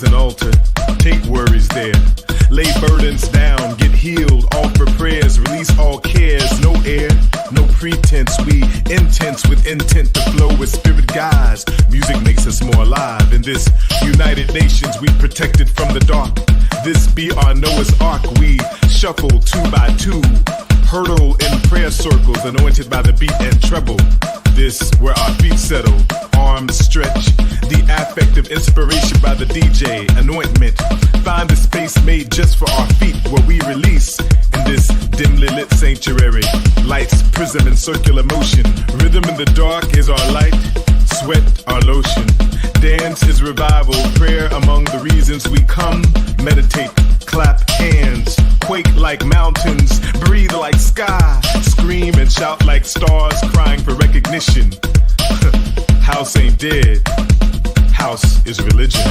is an altar. Take worries there. Lay burdens down, get healed, offer prayers, release all cares. No air, no pretense. We intense with intent to flow with spirit guides. Music makes us more alive. In this United Nations, we protected from the dark. This be our Noah's Ark. We shuffle 2 by 2. Hurdle in prayer circles, anointed by the beat and treble. This where our feet settle, arms stretch. The affective inspiration by the DJ, anointment. Find a space made just for our feet where we release in this dimly lit sanctuary. Lights, prism, and circular motion. Rhythm in the dark is our light, sweat our lotion. Dance is revival, prayer among the reasons we come. Meditate, clap hands, quake like mountains, breathe like sky, scream and shout like stars crying for recognition. House ain't dead, house is religion.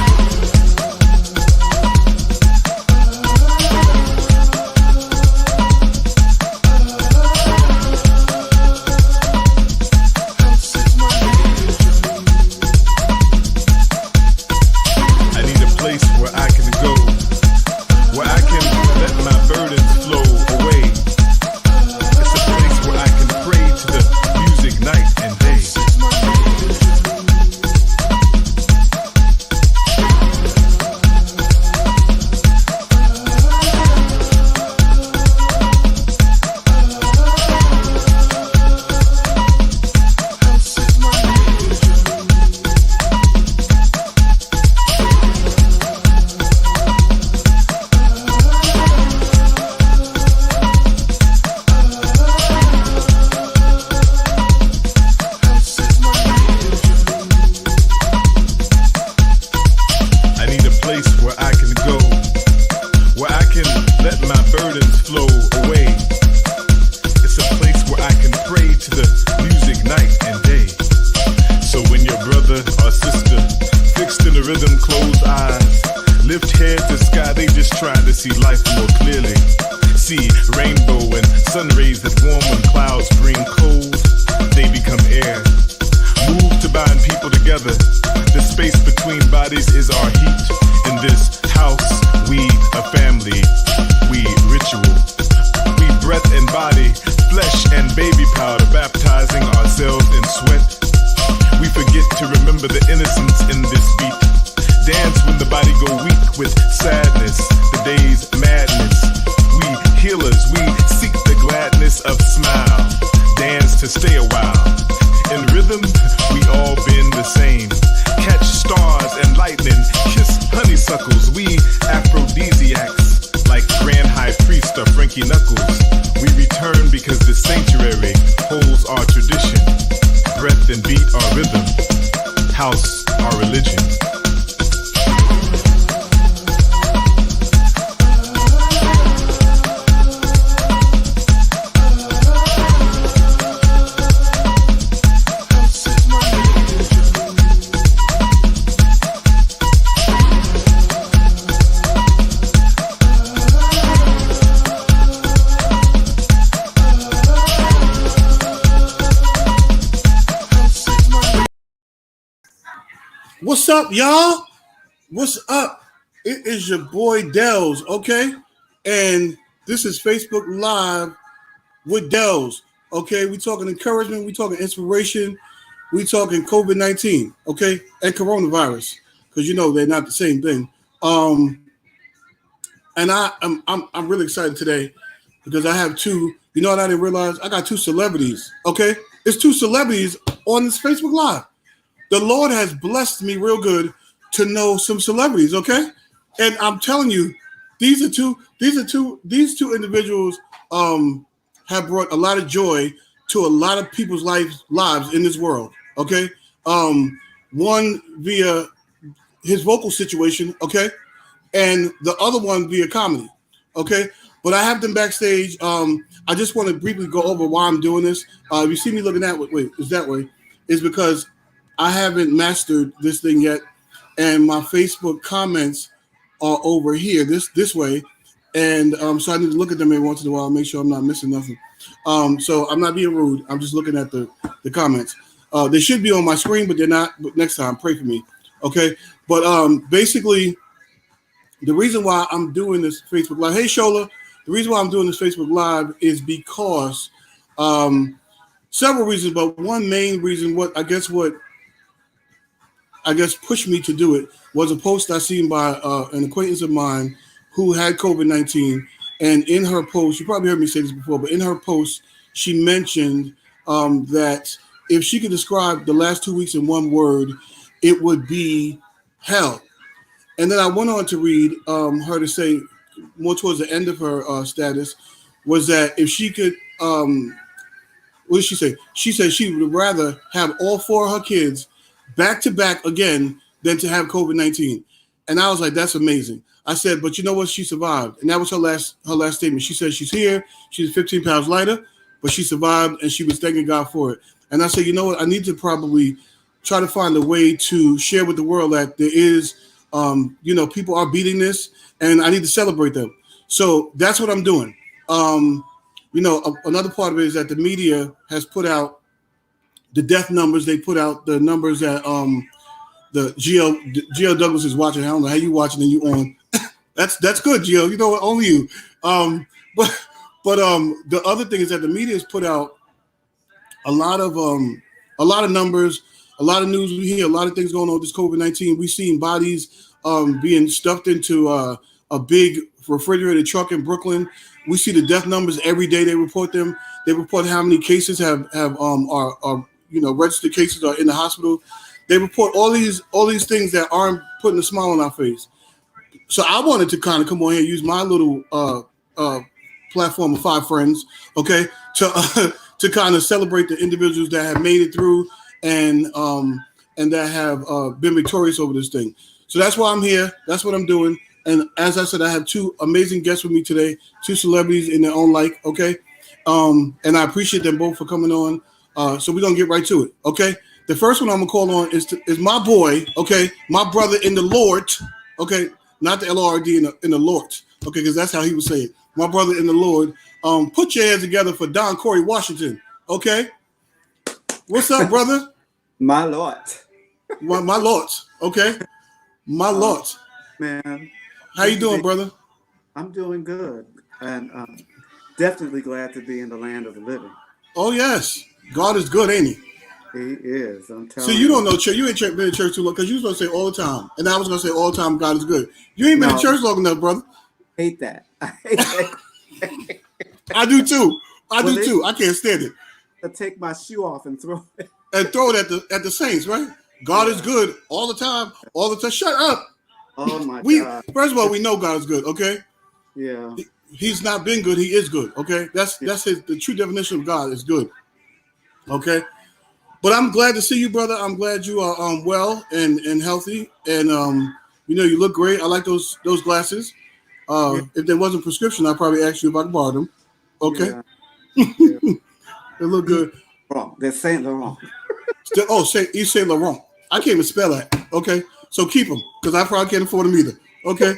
What's up, y'all? What's up? It is your boy Dellz, okay? And this is Facebook Live with Dellz, okay? We talking encouragement, we talking inspiration, we talking COVID-19, okay? And coronavirus, because you know they're not the same thing. And I'm really excited today because I have two. You know what I didn't realize? I got two celebrities, okay? It's two celebrities on this Facebook Live. The Lord has blessed me real good to know some celebrities, okay? And I'm telling you, these two individuals have brought a lot of joy to a lot of people's lives in this world, okay? One via his vocal situation, okay? And the other one via comedy, okay? But I have them backstage. I just want to briefly go over why I'm doing this. If you see me looking that way, it's that way, is because I haven't mastered this thing yet, and my Facebook comments are over here, this way, and so I need to look at them every once in a while, make sure I'm not missing nothing. So I'm not being rude. I'm just looking at the comments. They should be on my screen, but they're not. But next time, pray for me, okay? But basically, The reason why I'm doing this Facebook Live, hey Shola, the reason why I'm doing this Facebook Live is because several reasons, but one main reason, what pushed me to do it was a post I seen by an acquaintance of mine who had COVID-19, and in her post, you probably heard me say this before, but in her post, she mentioned that if she could describe the last 2 weeks in one word, it would be hell. And then I went on to read her to say, more towards the end of her status, was that if she could, what did she say? She said she would rather have all four of her kids back to back again than to have COVID-19. And I was like, that's amazing. I said, but you know what? She survived. And that was her last statement. She said she's here. She's 15 pounds lighter, but she survived and she was thanking God for it. And I said, you know what? I need to probably try to find a way to share with the world that there is, people are beating this and I need to celebrate them. So that's what I'm doing. Another part of it is that the media has put out the death numbers. They put out the numbers that the Gio Douglas is watching. I don't know how you watching and you on. That's good, Gio. You know what? Only you. But the other thing is that the media has put out a lot of numbers, a lot of news. We hear a lot of things going on with this COVID-19. We've seen bodies being stuffed into a big refrigerated truck in Brooklyn. We see the death numbers every day. They report them. They report how many cases are registered cases are in the hospital. They report all these things that aren't putting a smile on our face. So I wanted to kind of come on here and use my little platform of 5 friends, okay, to kind of celebrate the individuals that have made it through and that have been victorious over this thing. So that's why I'm here. That's what I'm doing. And as I said, I have 2 amazing guests with me today, 2 celebrities in their own like, okay? And I appreciate them both for coming on. So we're going to get right to it, okay? The first one I'm going to call on is my boy, okay? My brother in the Lord, okay? Not the L-O-R-D in the Lord, okay? Because that's how he would say it. My brother in the Lord. Put your hands together for Don Corey Washington, okay? What's up, brother? My Lord. My Lord, okay? My Lord. Man. How you doing, brother? I'm doing good. And definitely glad to be in the land of the living. Oh, yes. God is good, ain't he? He is. I'm telling you. So you don't know church. You ain't been in church too long because you was going to say all the time. And I was going to say all the time God is good. You ain't been in church long enough, brother. I hate that. I hate that. I do too. I can't stand it. I take my shoe off and throw it. And throw it at the saints, right? God is good all the time. Shut up. Oh my God. First of all, we know God is good, okay? Yeah. He's not been good, he is good, okay? That's the true definition of God is good. Okay? But I'm glad to see you, brother. I'm glad you are well and healthy. And you look great. I like those glasses. If there wasn't prescription, I'd probably ask you if I could borrow them. Okay. Yeah. They look good. Wrong. They're Saint Laurent. Yves Saint Laurent. I can't even spell that. Okay. So keep them because I probably can't afford them either. Okay.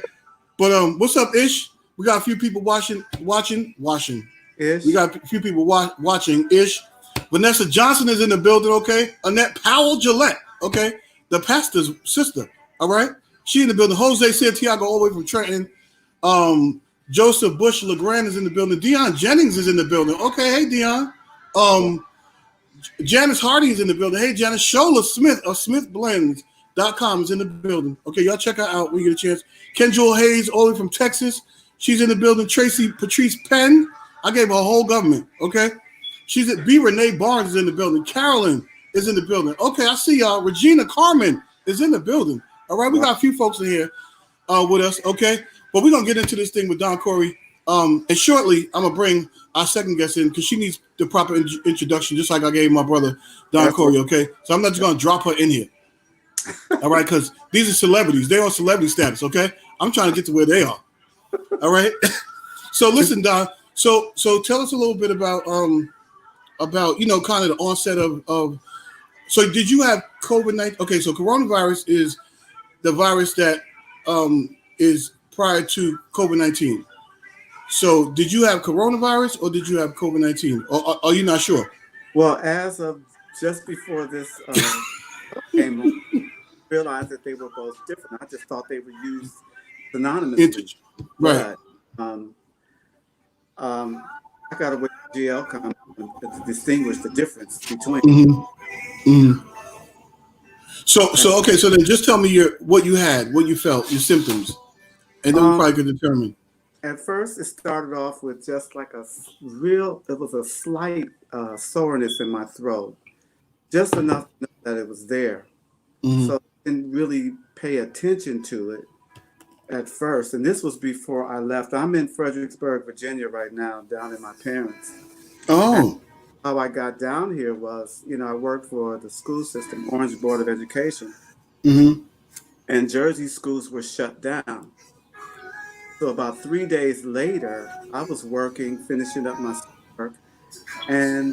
But what's up, Ish? We got a few people watching. Ish. We got a few people watching. Ish. Vanessa Johnson is in the building. Okay. Annette Powell Gillette. Okay. The pastor's sister. All right. She in the building. Jose Santiago all the way from Trenton. Joseph Bush LeGrand is in the building. Deion Jennings is in the building. Okay, hey Deion. Janice Hardy is in the building. Hey Janice. Shola Smith of SmithBlends.com is in the building. Okay, y'all check her out when you get a chance. Kenjul Hayes, all the way from Texas. She's in the building. Tracy Patrice Penn. I gave her a whole government. Okay. She's at B. Renee Barnes is in the building. Carolyn is in the building. Okay, I see y'all. Regina Carmen is in the building. All right, we got a few folks in here with us. Okay. But we're going to get into this thing with Don Corey. And shortly, I'm going to bring our second guest in because she needs the proper introduction, just like I gave my brother, Don Corey, okay? So I'm not just going to drop her in here. All right? Because these are celebrities. They're on celebrity status, okay? I'm trying to get to where they are. All right? So listen, Don. So tell us a little bit about kind of the onset of so did you have COVID-19? Okay, so coronavirus is the virus that is prior to COVID-19. So did you have coronavirus or did you have COVID-19? Or are you not sure? Well, as of just before this came on, realized that they were both different. I just thought they were used synonymously. Right. But, I got to wait till GL comes to distinguish the difference between. Mm-hmm. Mm-hmm. So okay. So then, just tell me what you had, what you felt, your symptoms, and then we probably could determine. At first, it started off with just like it was a slight soreness in my throat, just enough to know that it was there. Mm-hmm. So I didn't really pay attention to it at first. And this was before I left. I'm in Fredericksburg, Virginia right now, down in my parents'. Oh. And how I got down here was, I worked for the school system, Orange Board of Education. Mm-hmm. And Jersey schools were shut down. So about 3 days later, I was working, finishing up my work, and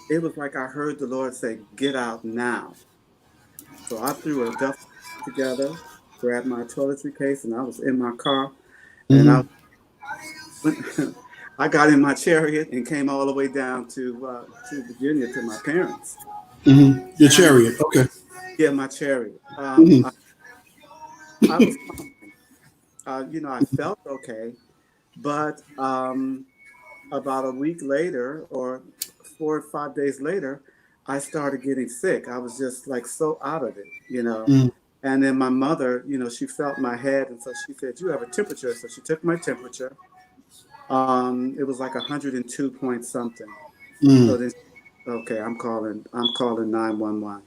it was like I heard the Lord say, "Get out now." So I threw a duffel together, grabbed my toiletry case, and I was in my car, and I got in my chariot and came all the way down to Virginia to my parents. Mm-hmm. Your chariot, okay. Yeah, my chariot. Mm-hmm. I was fine. I felt okay, but about a week later, or 4 or 5 days later, I started getting sick. I was just like so out of it, Mm-hmm. And then my mother, she felt my head, and so she said, "You have a temperature." So she took my temperature. It was like 102 point something. Mm-hmm. So then, okay, I'm calling 911,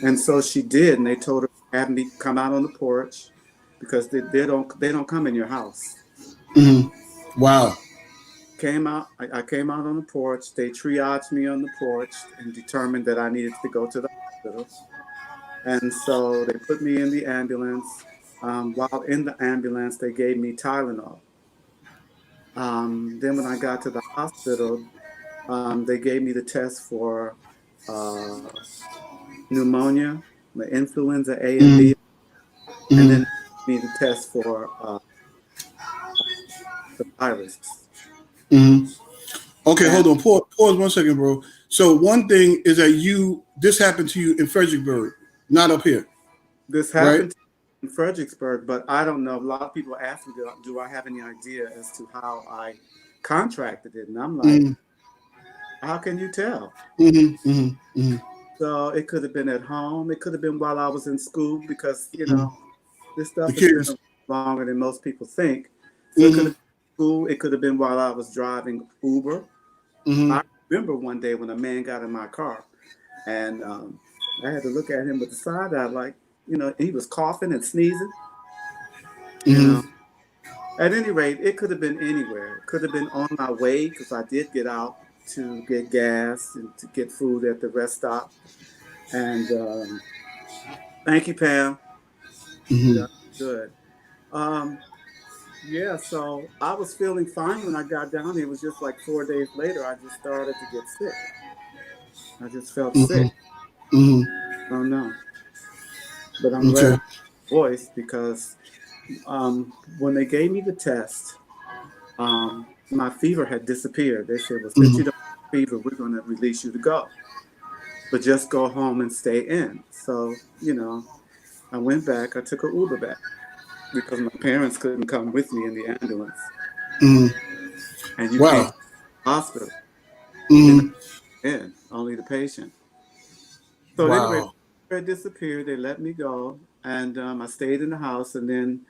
and so she did, and they told her to have me come out on the porch because they don't come in your house. Mm-hmm. Wow. I came out on the porch. They triaged me on the porch and determined that I needed to go to the hospital. And so they put me in the ambulance. While in the ambulance, they gave me Tylenol. Then when I got to the hospital, they gave me the test for pneumonia, the influenza A and B, Mm-hmm. and then me the test for the virus. Mm-hmm. Okay, hold on. Pause 1 second, bro. So one thing is that this happened to you in Fredericksburg, not up here. This happened in Fredericksburg, but I don't know. A lot of people ask me, do I have any idea as to how I contracted it? And I'm like, how can you tell? Mm-hmm. Mm-hmm. Mm-hmm. So it could have been at home. It could have been while I was in school because, this stuff has been longer than most people think. So it could have been school. It could have been while I was driving Uber. Mm-hmm. I remember one day when a man got in my car and I had to look at him with the side eye, like, he was coughing and sneezing. At any rate, it could have been anywhere. It could have been on my way because I did get out to get gas and to get food at the rest stop. And thank you, Pam. Mm-hmm. Yeah, good. Yeah, so I was feeling fine when I got down here. It was just like 4 days later, I just started to get sick. I just felt sick. Mm-hmm. I don't know. But I'm glad I have a voice because when they gave me the test, my fever had disappeared. They said, well, since you don't have fever, we're going to release you to go. But just go home and stay in. So, I went back. I took an Uber back because my parents couldn't come with me in the ambulance. Mm-hmm. And you can't go to the hospital. Only the patient. So anyway, it disappeared. They let me go. And I stayed in the house. And then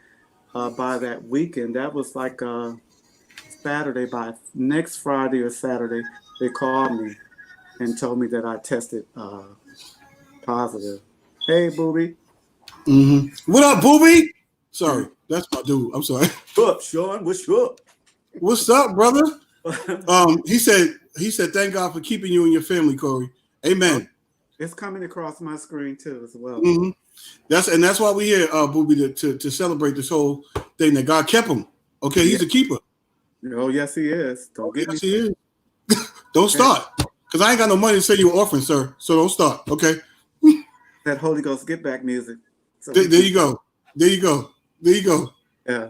by that weekend, that was like Saturday, by next Friday or Saturday, they called me and told me that I tested positive. Hey, Booby. Mm-hmm. What up, Booby? Sorry, that's my dude. I'm sorry. What's up, Sean? What's up? What's up, brother? He said, thank God for keeping you and your family, Corey. Amen. It's coming across my screen too, as well. Mm-hmm. That's why we're here, Booby, to celebrate this whole thing that God kept him. Okay, he's a keeper. Oh, yes, he is. He is. Don't start, because I ain't got no money to send you an offering, sir. So don't start. Okay. That Holy Ghost get back music. So there you go. There you go. Yeah.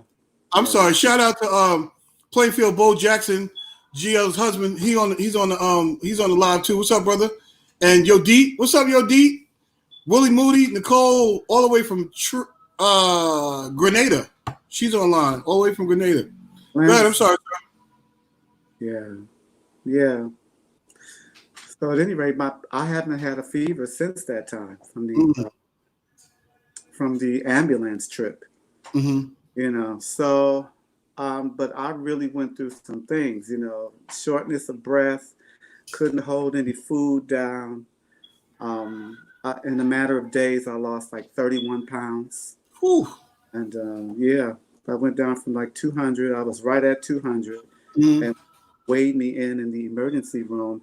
I'm sorry. Shout out to Plainfield Bo Jackson, GL's husband. He's on the live too. What's up, brother? And Yo D. What's up, Yo D? Willie Moody, Nicole, all the way from Grenada. She's online, all the way from Grenada. Go ahead. I'm sorry. Yeah. So at any rate, I haven't had a fever since that time from the ambulance trip. Mm-hmm. So, but I really went through some things. Shortness of breath, couldn't hold any food down. In a matter of days, I lost like 31 pounds. Whew. And I went down from like 200. I was right at 200, and weighed me in the emergency room.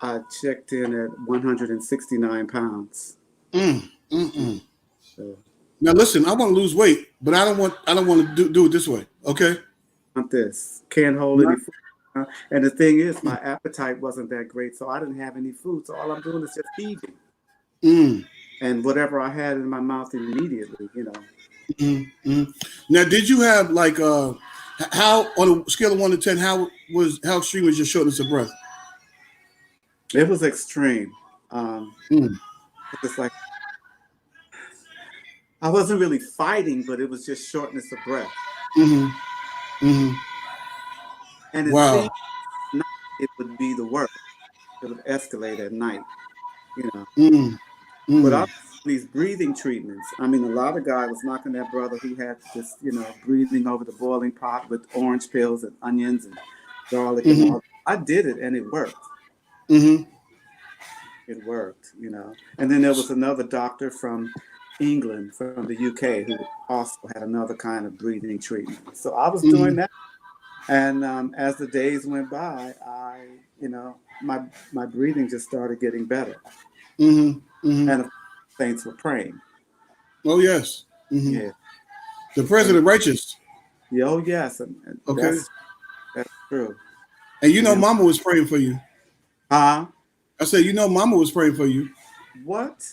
I checked in at 169 pounds. So, now listen, I want to lose weight, but I don't want to do it this way. Okay. This can't hold any food. And the thing is, my appetite wasn't that great, so I didn't have any food. So all I'm doing is just eating. And whatever I had in my mouth immediately, Now, did you have like how on a scale of 1 to 10, how extreme was your shortness of breath? It was extreme. It's like I wasn't really fighting, but it was just shortness of breath. And it seemed it would be the worst. It would escalate at night, But I these breathing treatments. I mean, a lot of guys was knocking that brother who had this, breathing over the boiling pot with orange pills and onions and garlic and all. I did it and it worked. It worked, And then there was another doctor from England, from the UK, who also had another kind of breathing treatment. So I was doing that. And as the days went by, my breathing just started getting better. And saints were praying. Oh, yes. Yeah. The president righteous. Oh, yes. And okay. That's true. And Mama was praying for you. Huh? I said, Mama was praying for you. What?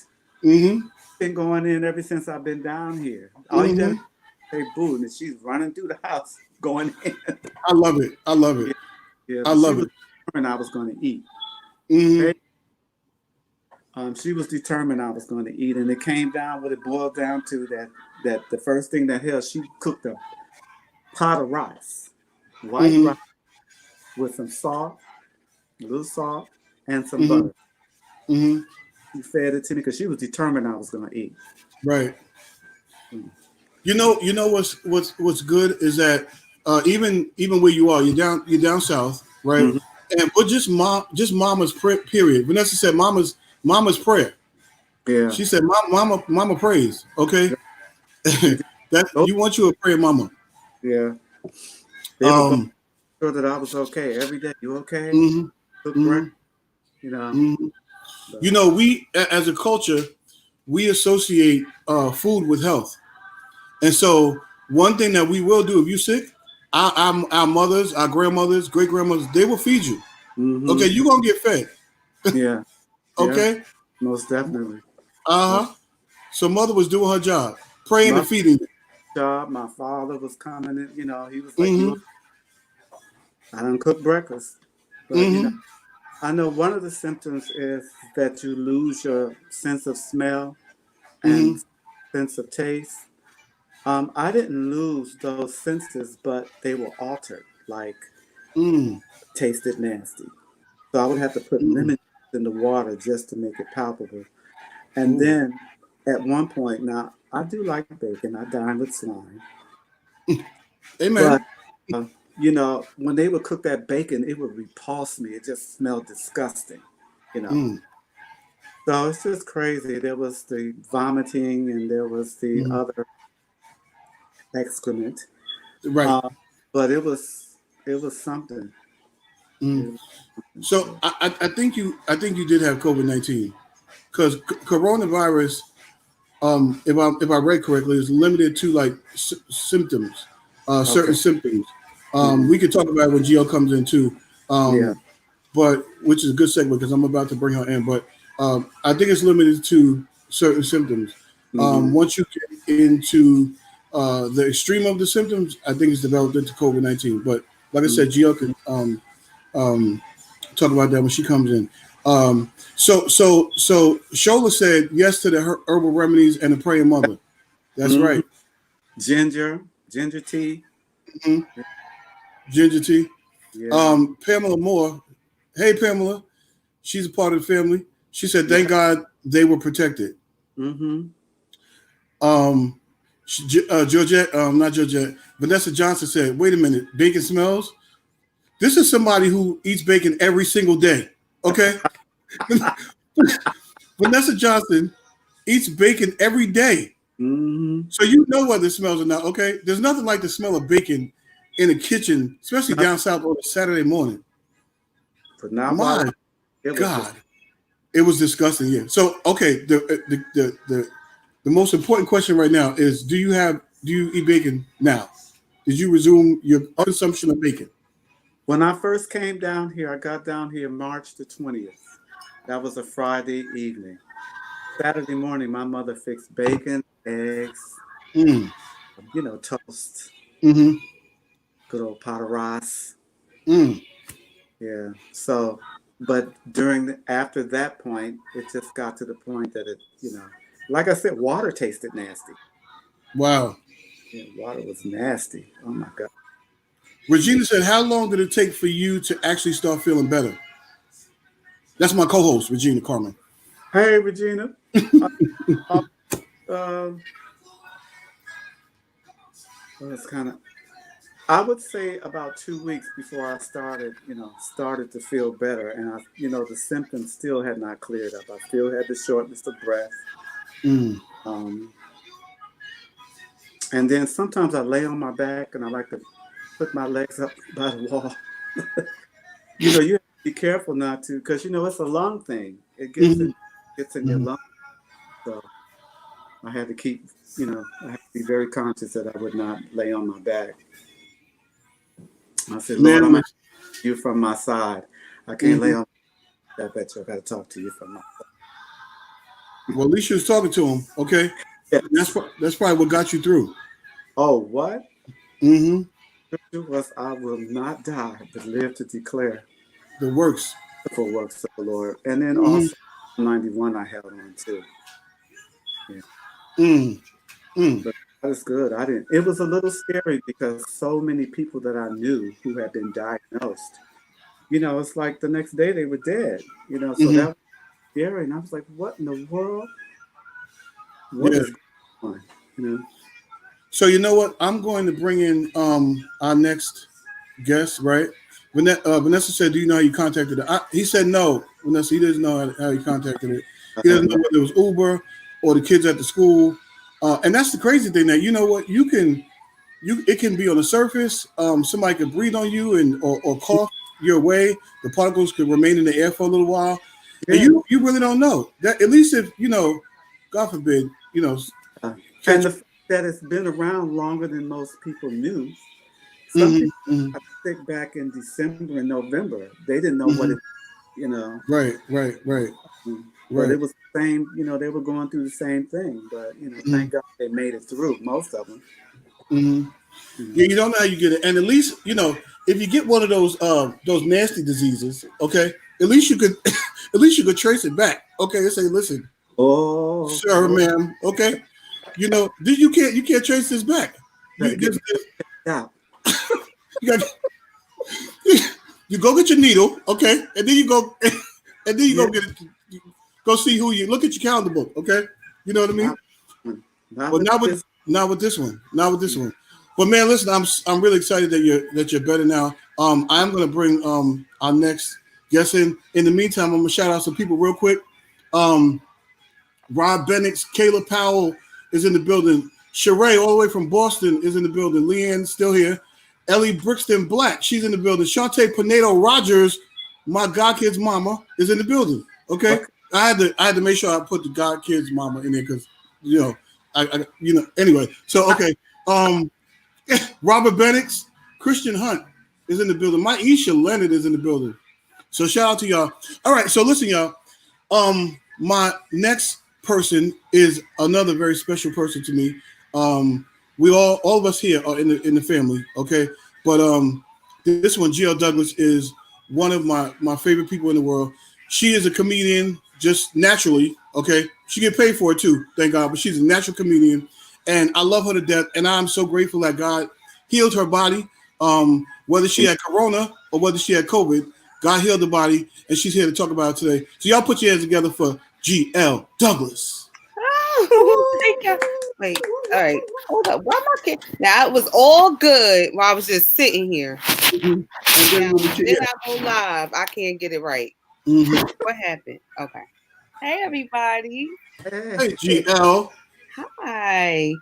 Been going in ever since I've been down here. All you done say boo, and she's running through the house going in. I love it. Yeah, I love it. And I was going to eat. She was determined I was going to eat, and it came down what it boiled down to that the first thing that hell, she cooked a pot of rice, white rice with some salt, a little salt, and some butter. She fed it to me because she was determined I was going to eat. Right. You know what's good is that even where you are, you're down south, right? And but just mama's period. Vanessa said mama's prayer. Yeah. She said mama prays. Okay. You want you a prayer mama. Yeah. Sure that I was okay every day. You okay? Cook breakfast. We as a culture, we associate food with health. And so one thing that we will do, if you're sick, our mothers, our grandmothers, great grandmothers, they will feed you. Okay, you're gonna get fed. Yeah. Okay. Yeah, most definitely. So mother was doing her job, praying and feeding. My father was coming in, he was like, I don't cook breakfast. But I know one of the symptoms is that you lose your sense of smell and sense of taste. I didn't lose those senses, but they were altered, like tasted nasty. So I would have to put lemon in the water just to make it palpable. And then at one point, now I do like bacon. I dine with swine. Amen. But, when they would cook that bacon, it would repulse me. It just smelled disgusting, So it's just crazy. There was the vomiting and there was the other excrement. Right. But it was something. So I think you did have COVID-19 because coronavirus, if I read correctly, is limited to like symptoms, certain symptoms. We could talk about it when Gio comes in too. But which is a good segue because I'm about to bring her in. But I think it's limited to certain symptoms. Once you get into the extreme of the symptoms, I think it's developed into COVID-19. But like I said, Gio can talk about that when she comes in. So Shola said yes to the herbal remedies and the praying mother. That's right. Ginger, ginger tea. Mm-hmm. Ginger tea. Yeah. Pamela Moore. Hey, Pamela. She's a part of the family. She said, thank God they were protected. Mm-hmm. Georgette, not Georgette, Vanessa Johnson said, wait a minute, bacon smells? This is somebody who eats bacon every single day, okay? Vanessa Johnson eats bacon every day. Mm-hmm. So you know whether it smells or not, okay? There's nothing like the smell of bacon in a kitchen, especially down south on a Saturday morning. But not My God. It was disgusting, yeah. So, okay, the most important question right now is, do you eat bacon now? Did you resume your consumption of bacon? When I first came down here, I got down here March the 20th. That was a Friday evening. Saturday morning, my mother fixed bacon, eggs, toast, good old pot of rice. Yeah. So, but after that point, it just got to the point that it, like I said, water tasted nasty. Wow. Yeah, water was nasty. Oh my God. Regina said, how long did it take for you to actually start feeling better? That's my co-host, Regina Carmen. Hey, Regina. I would say about 2 weeks before I started to feel better. And the symptoms still had not cleared up. I still had the shortness of breath. And then sometimes I lay on my back and I like to put my legs up by the wall. You have to be careful not to, because it's a lung thing. It gets in your lungs. So I had to keep, I had to be very conscious that I would not lay on my back. I said, Lord, I'm you from my side. I can't lay on that bet you. I got to talk to you from my side. Well, at least you was talking to him, okay? Yeah. That's probably what got you through. Oh, what? Mm-hmm. Scripture was, I will not die, but live to declare the works of the Lord. And then also 91 I held on to. Yeah. But that was good. It was a little scary because so many people that I knew who had been diagnosed, it's like the next day they were dead, so that was scary. And I was like, what in the world? What is going on? So you know what? I'm going to bring in our next guest, right? Vanessa said, do you know how you contacted it? He said no, Vanessa. He doesn't know how he contacted it. He doesn't know whether it was Uber or the kids at the school. And that's the crazy thing, that you know what, it can be on the surface. Somebody could breathe on you or cough your way. The particles could remain in the air for a little while. Yeah. And you really don't know that. At least if God forbid, and that it's been around longer than most people knew. Some people got sick back in December and November. They didn't know what it, Right. But it was the same, they were going through the same thing. But, thank God they made it through, most of them. Yeah, you don't know how you get it. And at least, if you get one of those nasty diseases, okay, at least you could trace it back. Okay, they say, listen, sir, ma'am, okay, you can't trace this back. You go get your needle, okay, and then you go go get it. Go see who you look at your calendar book, okay? You know what I mean? Not with this one. But man, listen, I'm really excited that you're better now. I'm gonna bring our next guest in. In the meantime, I'm gonna shout out some people real quick. Rob Bennett, Kayla Powell is in the building. Sheree, all the way from Boston, is in the building. Leanne, still here. Ellie Brixton Black, she's in the building. Shantae Pinedo Rogers, my godkid's mama, is in the building. Okay. I had to make sure I put the godkid's mama in there because anyway. So okay. Robert Bennett, Christian Hunt is in the building. Maisha Leonard is in the building. So shout out to y'all. All right, so listen, y'all. My next person is another very special person to me. We all of us here are in the family, okay? But this one, GL Douglas, is one of my favorite people in the world. She is a comedian just naturally, okay? She get paid for it too, thank God, but she's a natural comedian. and I love her to death. And I'm so grateful that God healed her body. Whether she had corona or whether she had COVID, God healed the body, and she's here to talk about it today. So y'all put your hands together for GL Douglas. Thank you. Wait, all right, hold up. Why am I kid? Now it was all good while I was just sitting here. Mm-hmm. Now, then I go live. I can't get it right. Mm-hmm. What happened? Okay. Hey, everybody. Hey, GL. Hi.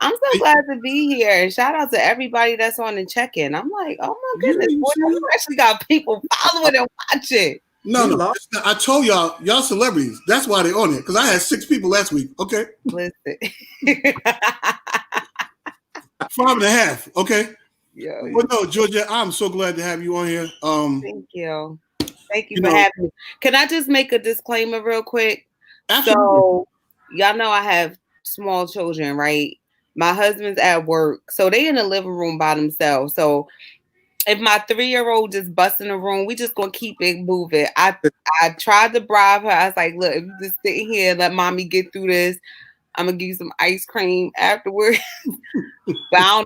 I'm so glad to be here. Shout out to everybody that's on the check-in. I'm like, oh my goodness, boy, you actually got people following and watching. No. I told y'all celebrities. That's why they're on it. Because I had 6 people last week. Okay. Listen. 5.5. Okay. Yeah. But no, Georgia, I'm so glad to have you on here. Thank you. Thank you for having me. Can I just make a disclaimer real quick? Absolutely. So y'all know I have small children, right? My husband's at work, so they in the living room by themselves. So if my 3-year-old just busts in the room, we just gonna keep it moving. I tried to bribe her. I was like, look, if you just sit here and let mommy get through this, I'm gonna give you some ice cream afterwards. But I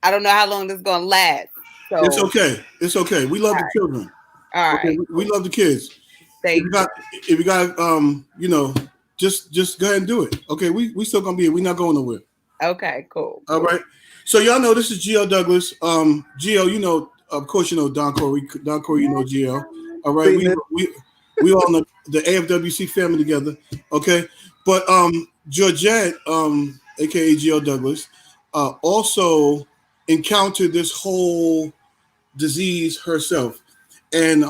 don't know how long this is gonna last. So it's okay. It's okay. We love the children. All right. We love the kids. If you got just go ahead and do it. Okay, we still gonna be here. We're not going nowhere. Okay, cool. All right. So y'all know this is GL Douglas. GL, of course you know Don Corey. Don Corey, you know GL. All right. We all know the AFWC family together. Okay. But Georgette, aka GL Douglas, also encountered this whole disease herself. And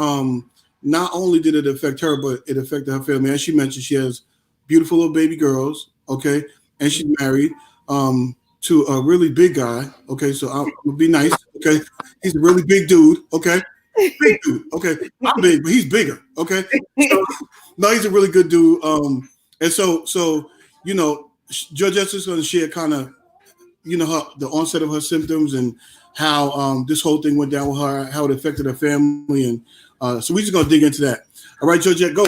not only did it affect her, but it affected her family. As she mentioned, she has beautiful little baby girls, okay? And she's married to a really big guy, okay? So I'm gonna be nice, okay? He's a really big dude, okay? Big dude, okay? I'm big, but he's bigger, okay? So, no, he's a really good dude. And so Georgette's just gonna share kind of, the onset of her symptoms and how this whole thing went down with her, how it affected her family. And so we're just going to dig into that. All right, Georgette, go.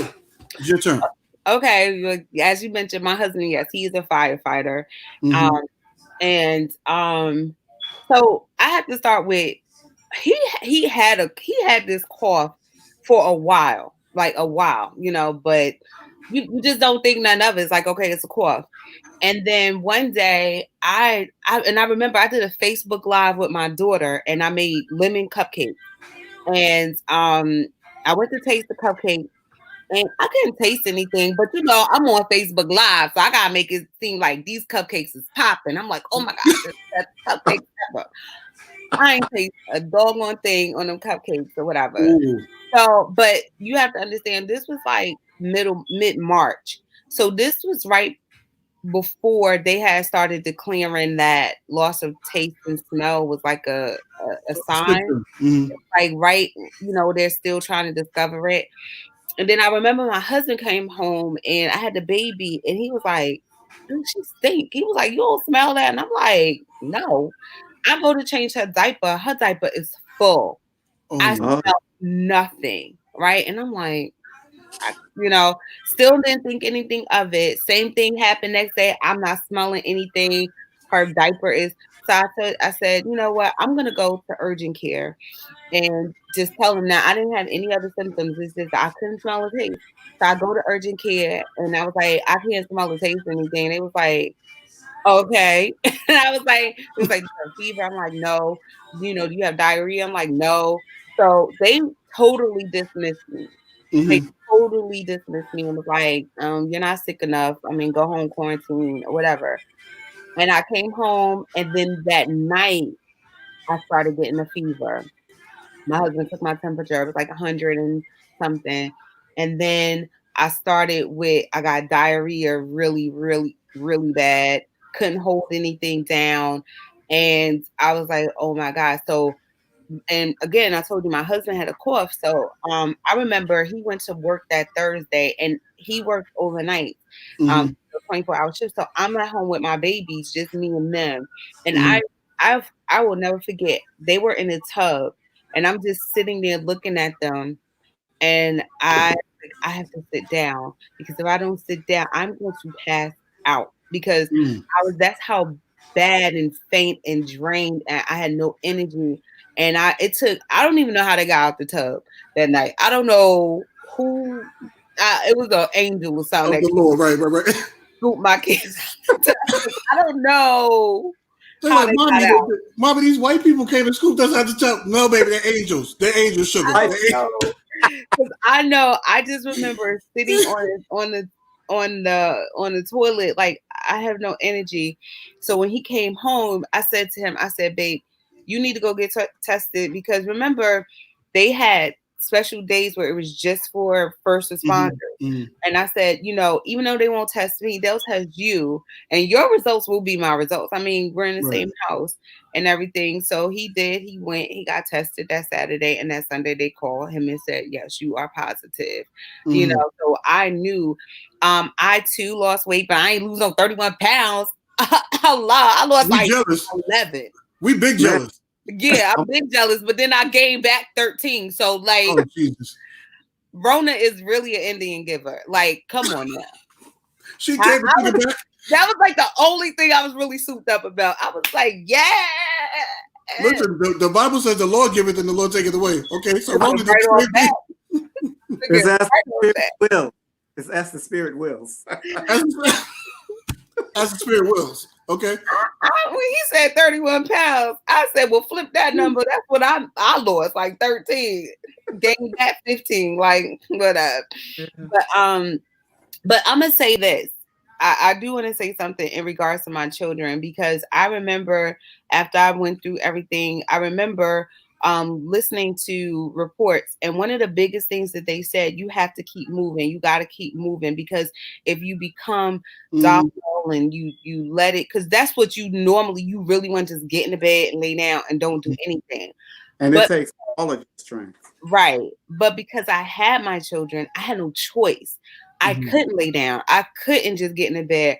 It's your turn. Okay. As you mentioned, my husband, yes, he is a firefighter. Mm-hmm. So I have to start with, he had this cough for a while, but you just don't think none of it. It's like, okay, it's a cough. And then one day I remember I did a Facebook Live with my daughter and I made lemon cupcakes. And I went to taste the cupcake and I couldn't taste anything, but I'm on Facebook Live, so I gotta make it seem like these cupcakes is popping. I'm like, oh my gosh, that's cupcakes ever. I ain't taste a doggone thing on them cupcakes or whatever. Ooh. So, but you have to understand, this was like mid-March. So this was right before they had started declaring that loss of taste and smell was like a sign. Mm-hmm. Like, right, they're still trying to discover it. And then I remember my husband came home and I had the baby and he was like, she stink. He was like, you don't smell that? And I'm like, no. I go to change her diaper. Her diaper is full. I smell nothing. Right. And I'm like, still didn't think anything of it. Same thing happened next day. I'm not smelling anything. Her diaper is. So I said, you know what? I'm going to go to urgent care and just tell them that I didn't have any other symptoms. It's just I couldn't smell or taste. So I go to urgent care and I was like, I can't smell or taste anything. They was like, okay. And I was like, it was like, do you have fever? I'm like, no. Do you have diarrhea? I'm like, no. So they totally dismissed me. Mm-hmm. They totally dismissed me and was like, you're not sick enough. I mean, go home, quarantine or whatever. And I came home and then that night I started getting a fever. My husband took my temperature. It was like 100 and something. And then I got diarrhea really, really, really bad. Couldn't hold anything down. And I was like, oh my God. So, and again, I told you my husband had a cough. So I remember he went to work that Thursday and he worked overnight, 24-hour shift. So I'm at home with my babies, just me and them. And I will never forget, they were in a tub and I'm just sitting there looking at them. And I have to sit down because if I don't sit down, I'm going to pass out. because that's how bad and faint and drained, and I had no energy. And I don't even know how they got out the tub that night. I don't know who. It was an angel or something. Oh, the Lord, right. Scoop my kids. I don't know. They're like, mommy, these white people came and scooped us out the tub. No, baby, they're angels. They're angels, sugar. I know. I just remember sitting on the toilet, like I have no energy. So when he came home, I said to him, I said, babe, you need to go get tested, because remember, they had special days where it was just for first responders. And I said, even though they won't test me, they'll test you, and your results will be my results. I mean, we're in the same house and everything. So he did. He went, he got tested that Saturday, and that Sunday they called him and said, yes, you are positive. So I knew. I too lost weight, but I ain't lose no 31 pounds. I lost like 11. We big jealous. Yeah, I'm big jealous, but then I gained back 13. So like, oh, Jesus. Rona is really an Indian giver. Like, come on now. She came back. That was like the only thing I was really souped up about. I was like, yeah. Listen, the Bible says the Lord giveth and the Lord taketh away. Okay, so Rona did the same thing. It's as the Spirit will. It's as the Spirit wills. As the Spirit wills. Okay. When he said 31 pounds, I said, well, flip that number. That's what I lost, like 13. Gained back 15, like whatever. But I'm gonna say this. I do want to say something in regards to my children, because I remember after I went through everything, I remember listening to reports, and one of the biggest things that they said, you have to keep moving. You got to keep moving, because if you become docile and you let it, because that's what you really want to just get in the bed and lay down and don't do anything. And it takes all of your strength. Right. But because I had my children, I had no choice. I couldn't lay down. I couldn't just get in the bed.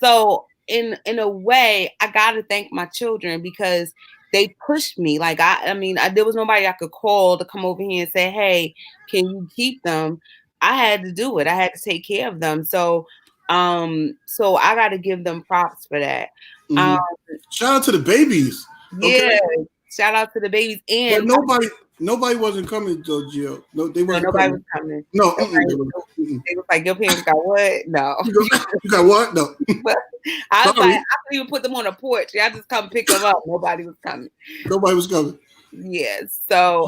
So in a way, I got to thank my children, because they pushed me. Like, I mean, there was nobody I could call to come over here and say, hey, can you keep them? I had to do it. I had to take care of them. So I got to give them props for that. Shout out to the babies. Yeah. Okay. Shout out to the babies. And but nobody wasn't coming, though, Gio. No, they weren't. Nobody was coming. No, they was like, your parents got what? No. You got what? No. But I was like, I couldn't even put them on a porch. I just come pick them up. Nobody was coming. Nobody was coming. Yes. So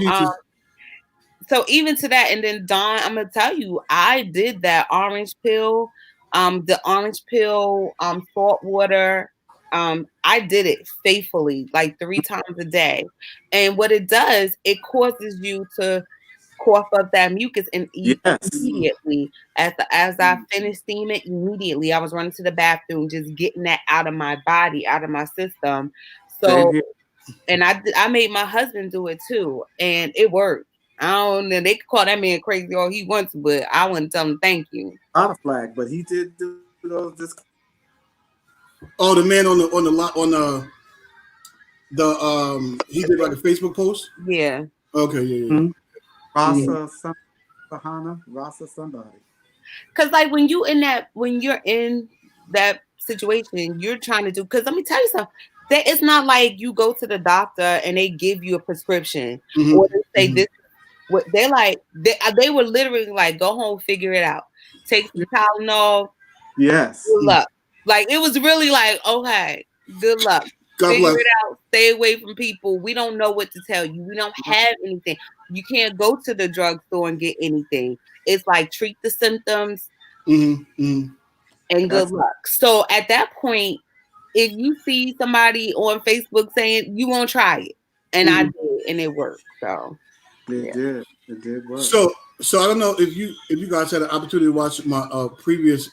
so even to that, and then Dawn, I'm gonna tell you, I did that orange pill, salt water. I did it faithfully, like 3 times a day. And what it does, it causes you to cough up that mucus and eat immediately. As I finished steaming, immediately I was running to the bathroom, just getting that out of my body, out of my system. So, and I made my husband do it too, and it worked. I don't know, they could call that man crazy all he wants, but I wouldn't tell him thank you. Not a flag, but he did do those. Oh, the man on the he did like a Facebook post. Yeah. Okay. Yeah. Rasa somebody. Because like when you're in that situation, you're trying to do. Because let me tell you something. It's not like you go to the doctor and they give you a prescription or they say this. What they're like, they were literally like, go home, figure it out. Take some Tylenol. Yes. Good luck. Like, it was really like, okay, good luck. Figure it out. Stay away from people. We don't know what to tell you. We don't have anything. You can't go to the drugstore and get anything. It's like, treat the symptoms and good luck. So at that point, if you see somebody on Facebook saying you won't try it, and I did, and it worked. So it did work. So I don't know if you guys had an opportunity to watch my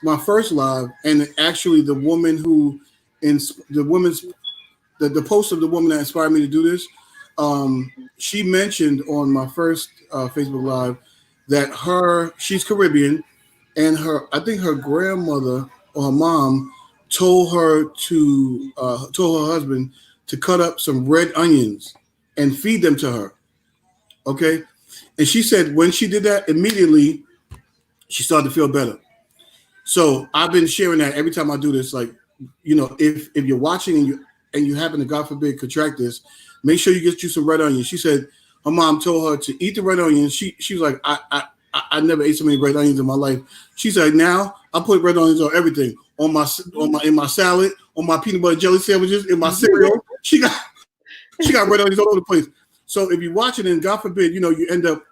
my first live, and actually the woman who the post of the woman that inspired me to do this, she mentioned on my first Facebook live that she's Caribbean, and I think her grandmother or her mom told her husband to cut up some red onions and feed them to her. Okay. And she said when she did that, immediately she started to feel better. So I've been sharing that every time I do this. Like, if you're watching and you happen to, God forbid, contract this, make sure you get you some red onions. She said her mom told her to eat the red onions. She was like, I never ate so many red onions in my life. She said, now I put red onions on everything, in my salad, on my peanut butter jelly sandwiches, in my cereal. She got red onions all over the place. So if you watch it and God forbid, you end up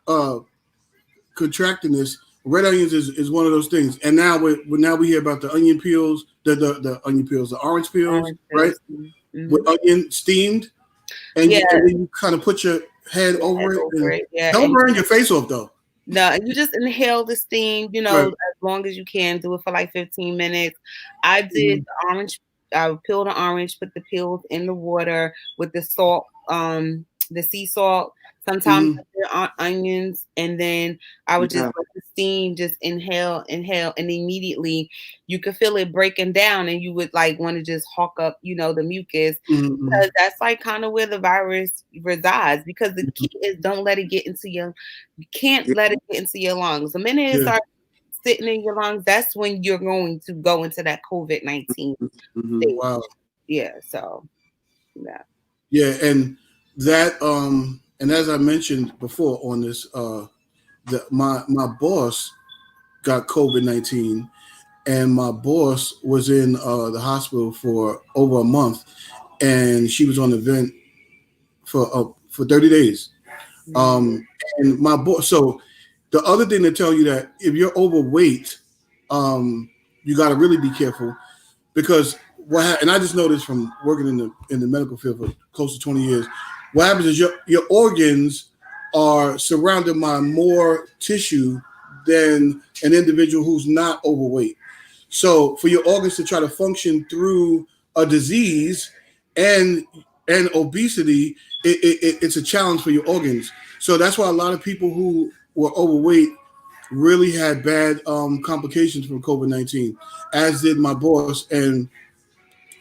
contracting this, red onions is one of those things. And now we hear about the onion peels, the onion peels, the orange peels, right? Mm-hmm. With onion steamed, and then you kind of put your head over it. Don't burn your face off though. No, you just inhale the steam, right, as long as you can. Do it for like 15 minutes. I did the orange. I peeled the orange, put the peels in the water with the salt, the sea salt. Sometimes onions, and then I would just let the steam just inhale, and immediately you could feel it breaking down, and you would like want to just hawk up, the mucus, because that's like kind of where the virus resides. Because the key is don't let it get into you can't let it get into your lungs. The minute it starts sitting in your lungs, that's when you're going to go into that COVID-19 state. Wow. Yeah. So. Yeah. Yeah, and that and as I mentioned before on this, my boss got COVID-19, and my boss was in the hospital for over a month, and she was on the vent for 30 days. And my boss. So the other thing to tell you that if you're overweight, you got to really be careful, because and I just know this from working in the medical field for close to 20 years. What happens is your organs are surrounded by more tissue than an individual who's not overweight. So for your organs to try to function through a disease and obesity, it's a challenge for your organs. So that's why a lot of people who were overweight really had bad complications from COVID-19, as did my boss. And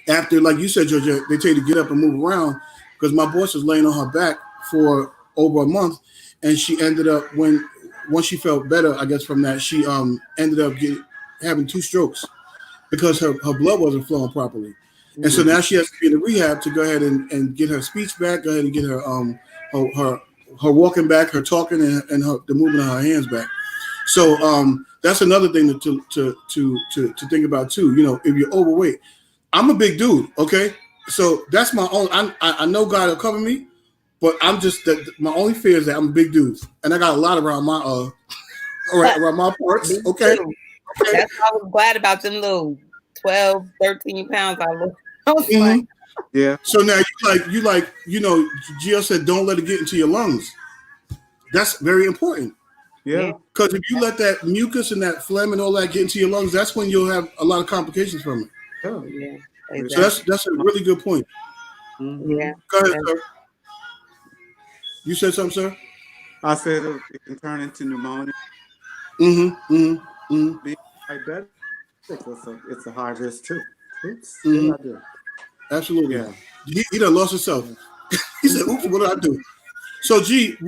after, like you said, Georgia, they tell you to get up and move around, because my boss was laying on her back for over a month, and she ended up, once she felt better, I guess from that, she ended up having 2 strokes because her blood wasn't flowing properly. And so now she has to be in the rehab to go ahead and get her speech back, go ahead and get her her walking back, her talking, and the movement of her hands back. So that's another thing to think about too. If you're overweight, I'm a big dude, okay? So that's my own. I know God will cover me, but I'm just my only fear is that I'm a big dude, and I got a lot around my around my parts. Okay. That's why I was glad about them little 12, 13 pounds I was like. Yeah. So now you Gio said, don't let it get into your lungs. That's very important. Yeah. Because if you let that mucus and that phlegm and all that get into your lungs, that's when you'll have a lot of complications from it. Oh, yeah. Exactly. So that's a really good point. Yeah. Go ahead, sir. You said something, sir? I said it can turn into pneumonia. I bet it's a hard risk too. Oops, what did I do? Absolutely. Yeah. He done lost himself. He said, oops, what did I do? So, G,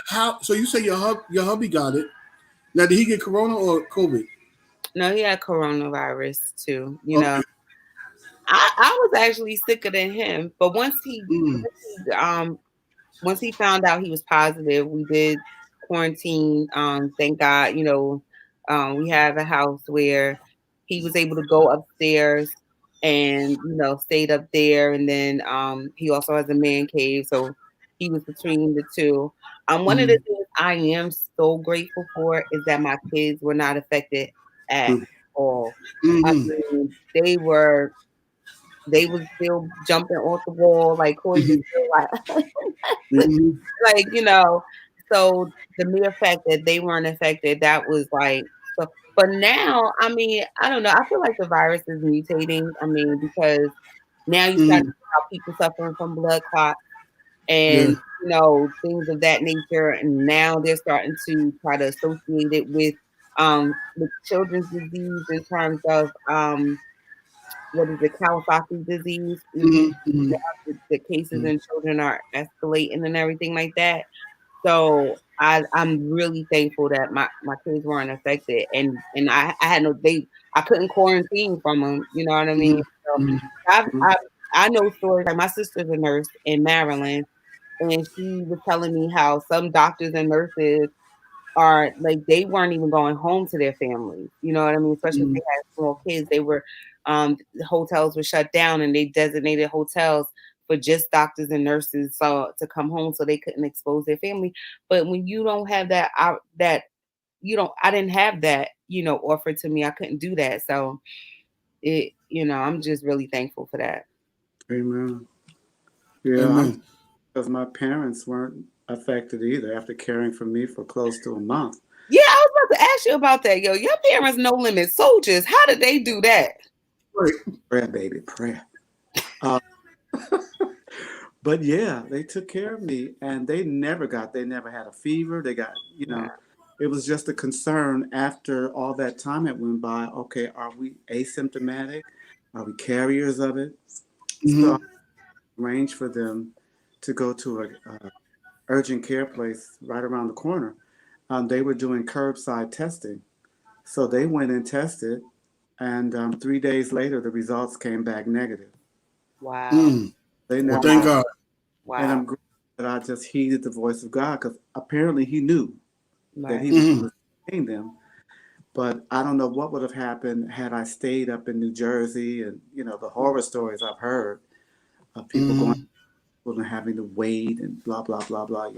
how, so you say your hubby got it. Now, did he get corona or COVID? No, he had coronavirus too. You know, I was actually sicker than him, but once he found out he was positive, we did quarantine. Thank God, we have a house where he was able to go upstairs and stayed up there, and then he also has a man cave, so he was between the two. One of the things I am so grateful for is that my kids were not affected at all. I mean, they were still jumping off the wall like crazy, so the mere fact that they weren't affected, that was like. But now, I mean, I don't know. I feel like the virus is mutating. I mean, because now you start to see how people suffering from blood clots and things of that nature, and now they're starting to try to associate it with children's disease in terms of what is it, Kawasaki disease? The cases in children are escalating and everything like that. So I'm really thankful that my kids weren't affected, and I had I couldn't quarantine from them. You know what I mean? So Mm-hmm. I've, I I know stories like my sister's a nurse in Maryland, and she was telling me how some doctors and nurses are like they weren't even going home to their families. You know what I mean? Especially if they had small kids. They were the hotels were shut down and they designated hotels for just doctors and nurses so to come home so they couldn't expose their family. But when you don't have that that you don't I didn't have that, offered to me. I couldn't do that. So I'm just really thankful for that. Amen. Yeah, Amen. because my parents weren't affected either after caring for me for close to a month. Yeah, I was about to ask you about that. Yo, your parents no limit soldiers. How did they do that? Right. Prayer, baby, prayer. But yeah, they took care of me, and they never had a fever. They got, it was just a concern after all that time had went by. Okay, are we asymptomatic? Are we carriers of it? So I arranged for them to go to a urgent care place right around the corner. They were doing curbside testing. So they went and tested, and 3 days later, the results came back negative. Wow. They Well, never, thank God. and I'm Wow. grateful that I just heeded the voice of God because apparently He knew that Right. He was saying them. But I don't know what would have happened had I stayed up in New Jersey and, the horror stories I've heard of people going and having to wait and blah, blah, blah, blah,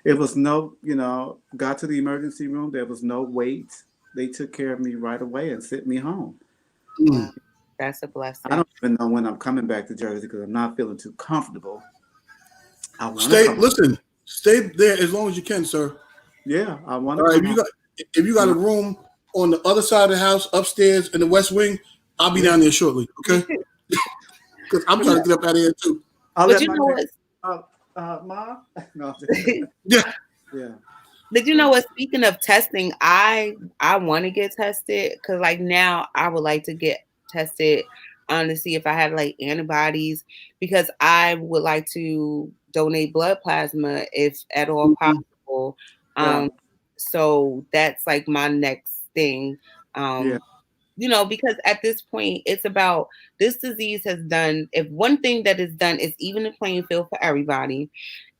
It was got to the emergency room. There was no wait. They took care of me right away and sent me home. Wow. That's a blessing. I don't even know when I'm coming back to Jersey because I'm not feeling too comfortable. I want to Stay there as long as you can, sir. Yeah, I want All to. right, if you got a room on the other side of the house, upstairs in the West Wing, I'll be down there shortly. Okay, because I'm trying to get up out of here too. But you know what? Mom? No. Yeah. But you know what? Speaking of testing, I want to get tested because like now I would like to get tested to see if I have like antibodies because I would like to donate blood plasma if at all possible. So that's like my next thing. Because at this point it's about this disease has done. If one thing that is done is even the playing field for everybody.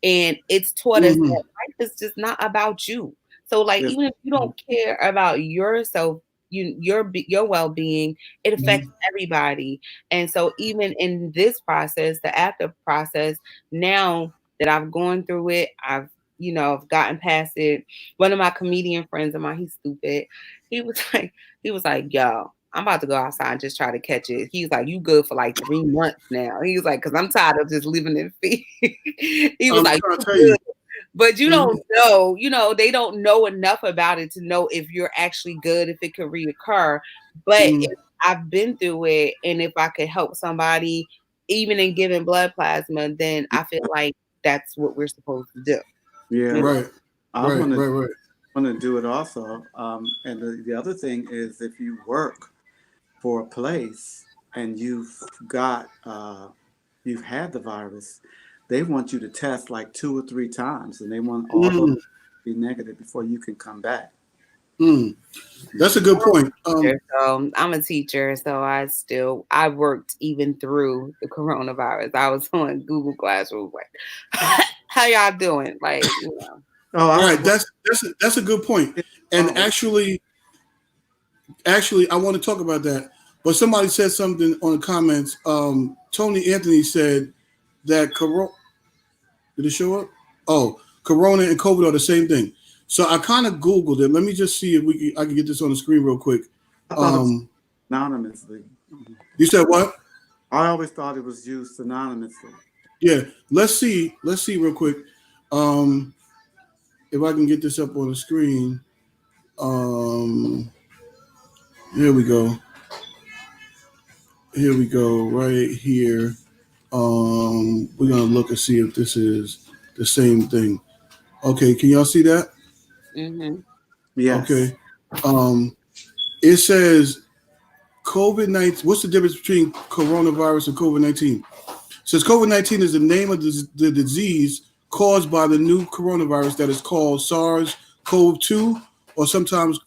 And it's taught us that life is just not about you. So like, even if you don't care about yourself, your well-being, it affects everybody. And so even in this process, the active process, now that I've gone through it, I've gotten past it. One of my comedian friends of mine, he's stupid. He was like, yo, I'm about to go outside and just try to catch it. He's like, you good for like 3 months now. He was like, because I'm tired of just living in fear. He was like, but you don't know, they don't know enough about it to know if you're actually good, if it could reoccur. But if I've been through it, and if I could help somebody, even in giving blood plasma, then I feel like that's what we're supposed to do. Yeah, right. I want to do it also. And the other thing is, if you work for a place and you've had the virus, they want you to test like 2 or 3 times, and they want all those to be negative before you can come back. That's a good point. So I'm a teacher, so I worked even through the coronavirus. I was on Google Classroom, like, how y'all doing? Like, all right, that's a good point. And actually, I want to talk about that. But somebody said something on the comments. Tony Anthony said that did it show up? Oh, Corona and COVID are the same thing. So I kind of Googled it. Let me just see if I can get this on the screen real quick. Anonymously. You said what? I always thought it was used synonymously. Yeah. Let's see real quick. If I can get this up on the screen. Here we go. Right here. We're gonna look and see if this is the same thing. Okay, can y'all see that? Yes. Okay. It says COVID-19. What's the difference between coronavirus and COVID-19? It says COVID-19 is the name of the disease caused by the new coronavirus that is called SARS-CoV-2, or sometimes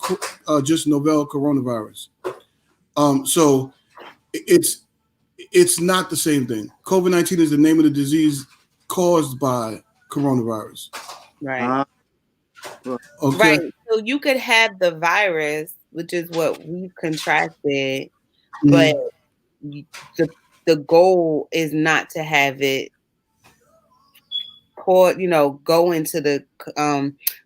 just novel coronavirus. So it's not the same thing. COVID-19 is the name of the disease caused by coronavirus. Right. Okay. Right. So you could have the virus, which is what we've contracted, but the goal is not to have it go into the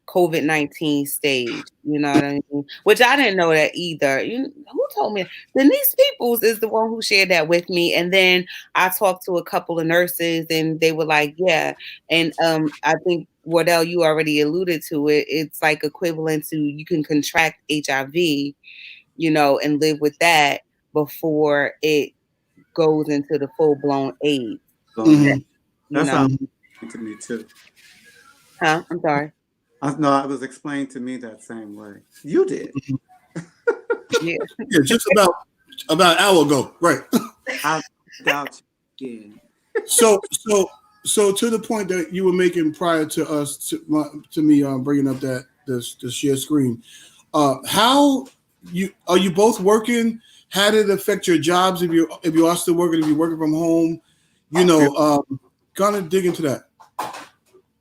COVID-19 stage. You know what I mean? Which I didn't know that either. Who told me? Denise Peoples is the one who shared that with me. And then I talked to a couple of nurses and they were like, yeah. And I think, Wardell, you already alluded to it. It's like equivalent to you can contract HIV, and live with that before it goes into the full-blown AIDS. That sounds to me too. Huh? I'm sorry. No, it was explained to me that same way. You did. Yeah. Yeah, just about an hour ago, right? I doubt you again. So to the point that you were making prior to me bringing up the share screen, how are you both working? How did it affect your jobs if you are still working? If you're working from home, gonna dig into that.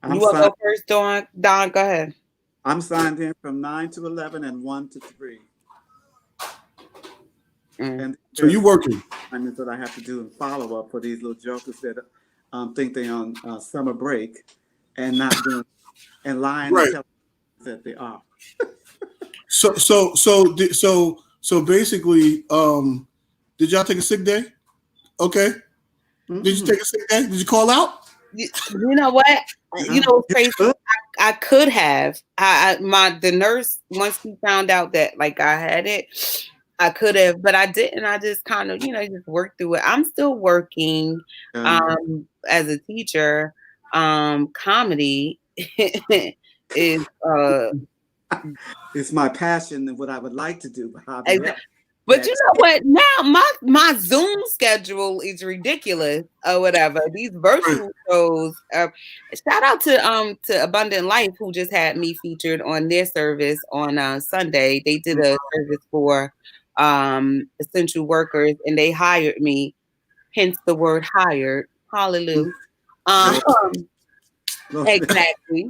You want to go first, Dawn? Don, go ahead. I'm signed in from 9 to 11 and 1 to 3. And so you working? Assignments that I have to do in follow up for these little jokers that think they're on summer break and not doing and lying and telling that they are. So basically, did y'all take a sick day? Okay. Mm-hmm. Did you take a sick day? Did you call out? You know what? You know what's crazy? I could have. The nurse, once he found out that like I had it, I could have, but I didn't. I just kind of, just worked through it. I'm still working as a teacher. Comedy is it's my passion and what I would like to do. But you know what? Now my Zoom schedule is ridiculous or whatever. These virtual shows. Shout out to Abundant Life, who just had me featured on their service on Sunday. They did a service for essential workers, and they hired me. Hence the word hired. Hallelujah. Exactly.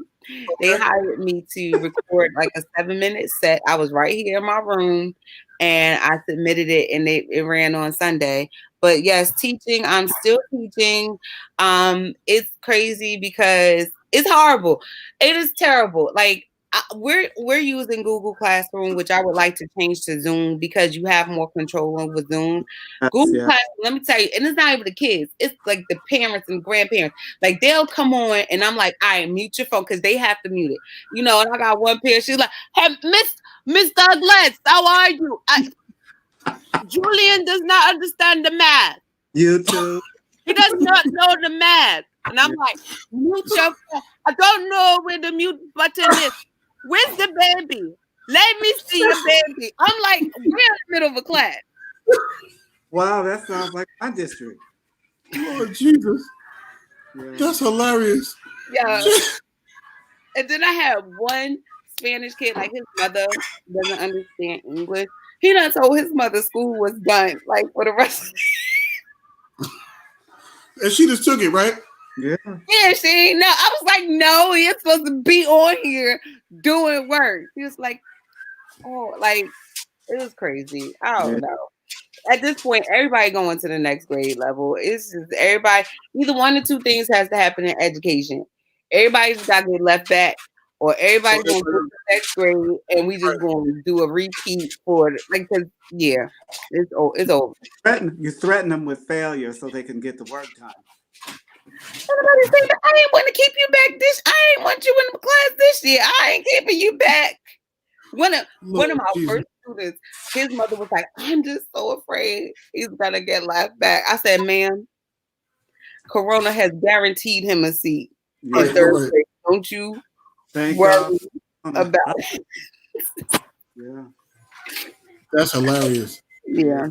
They hired me to record like a 7-minute set. I was right here in my room and I submitted it and it ran on Sunday. But yes, teaching, I'm still teaching. It's crazy because it's horrible. It is terrible. Like we're using Google Classroom, which I would like to change to Zoom because you have more control over Zoom. Google Classroom, let me tell you, and it's not even the kids, it's like the parents and grandparents. Like they'll come on and I'm like, all right, mute your phone because they have to mute it. And I got one parent, she's like, hey, Miss Douglas, how are you? Julian does not understand the math. You too. He does not know the math. And I'm like, mute your phone. I don't know where the mute button is. Where's the baby? Let me see your baby. I'm like, we're in the middle of a class. Wow, that sounds like my district. Oh, Jesus. Yeah. That's hilarious. Yeah. And then I had one Spanish kid, like his mother doesn't understand English. He done told his mother school was done, like for the rest of and she just took it, right? Yeah. Yeah, she ain't know. I was like, no, you're supposed to be on here doing work. She was like, oh, like it was crazy. I don't know. At this point, everybody going to the next grade level. It's just everybody. Either one or two things has to happen in education. Everybody's got to get left back, or everybody's going to go to the next grade, and we just going to do a repeat for it. Like, cause it's over. You threaten them with failure so they can get the work done. Somebody say, I ain't want to keep you back I ain't want you in the class this year. I ain't keeping you back. One of my first students, his mother was like, I'm just so afraid he's gonna get left back. I said, ma'am, Corona has guaranteed him a seat in third grade. Don't you worry about it. Yeah. That's hilarious. Yeah.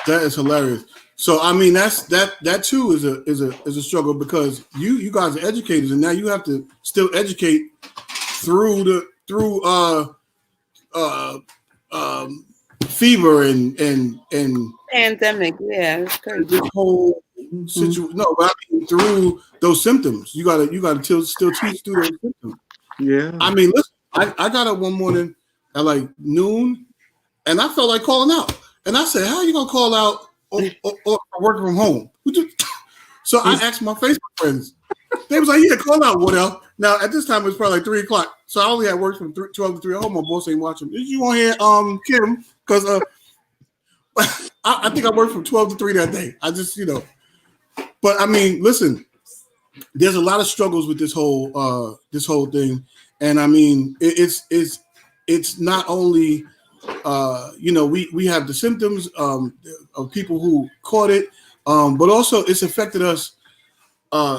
That is hilarious. So I mean that too is a struggle because you guys are educators and now you have to still educate through fever and pandemic. Yeah, it's crazy. This whole situation. No, but I mean through those symptoms. You gotta still teach through those symptoms. Yeah. I mean, listen, I got up one morning at like noon and I felt like calling out. And I said, how are you gonna call out or working from home? So I asked my Facebook friends. They was like, yeah, call out, Woodell. Now at this time it was probably like 3 o'clock. So I only had work from 12 to 3 at home. My boss ain't watching. Did you want to hear Kim? Because I think I worked from 12 to 3 that day. I just, but I mean, listen, there's a lot of struggles with this whole thing. And I mean, it's not only, we have the symptoms of people who caught it, but also it's affected us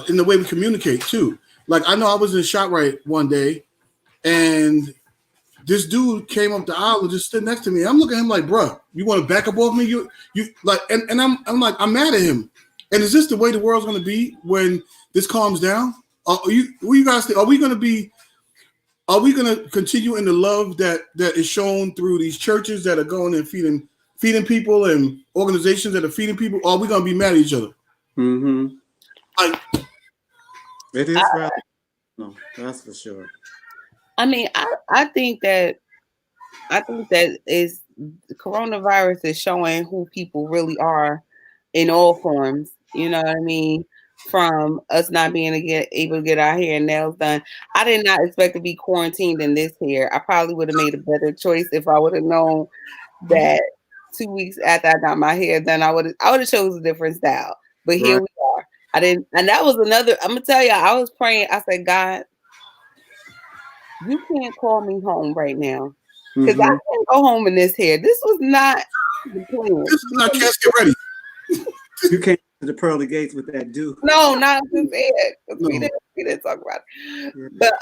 in the way we communicate too. Like I know I was in ShopRite one day and this dude came up the aisle and just stood next to me. I'm looking at him like, bruh, you want to back up off me? You like, and I'm like, I'm mad at him. And is this the way the world's going to be when this calms down? What you guys think? Are we going to continue in the love that is shown through these churches that are going and feeding people and organizations that are feeding people? Or are we going to be mad at each other? Mm-hmm. Like, it is right. No, that's for sure. I mean, I think that is coronavirus is showing who people really are in all forms. You know what I mean? From us not being able to get our hair and nails done. I did not expect to be quarantined in this hair. I probably would have made a better choice if I would have known that 2 weeks after I got my hair done, I would have chosen a different style. But here we are. I didn't, and that was another. I'm gonna tell you, I was praying. I said, God, you can't call me home right now because I can't go home in this hair. This was not the plan. This is not casket ready. You came to the pearly gates with that do. No, not this hair. No. We didn't talk about it. Yeah. But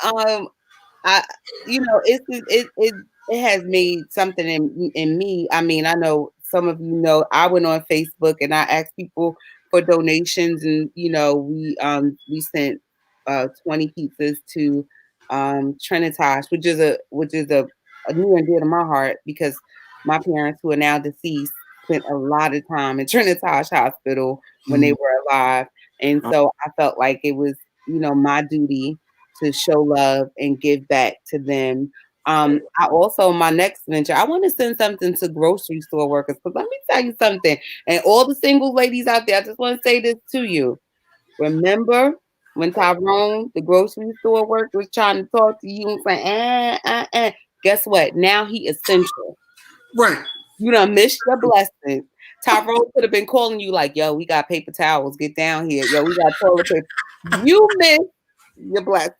it has made something in me. I mean, I know some of you know I went on Facebook and I asked people for donations, and we sent 20 pizzas to Trinitage, which is a near and dear to my heart because my parents, who are now deceased, spent a lot of time in Trinitage Hospital when they were alive, and so I felt like it was my duty to show love and give back to them. I also, my next venture, I want to send something to grocery store workers, because let me tell you something, and all the single ladies out there, I just want to say this to you. Remember when Tyrone, the grocery store worker, was trying to talk to you and say, guess what? Now he essential. Right. You done missed your blessings. Tyrone could have been calling you like, yo, we got paper towels. Get down here. Yo, we got toilet paper. You missed your blessing.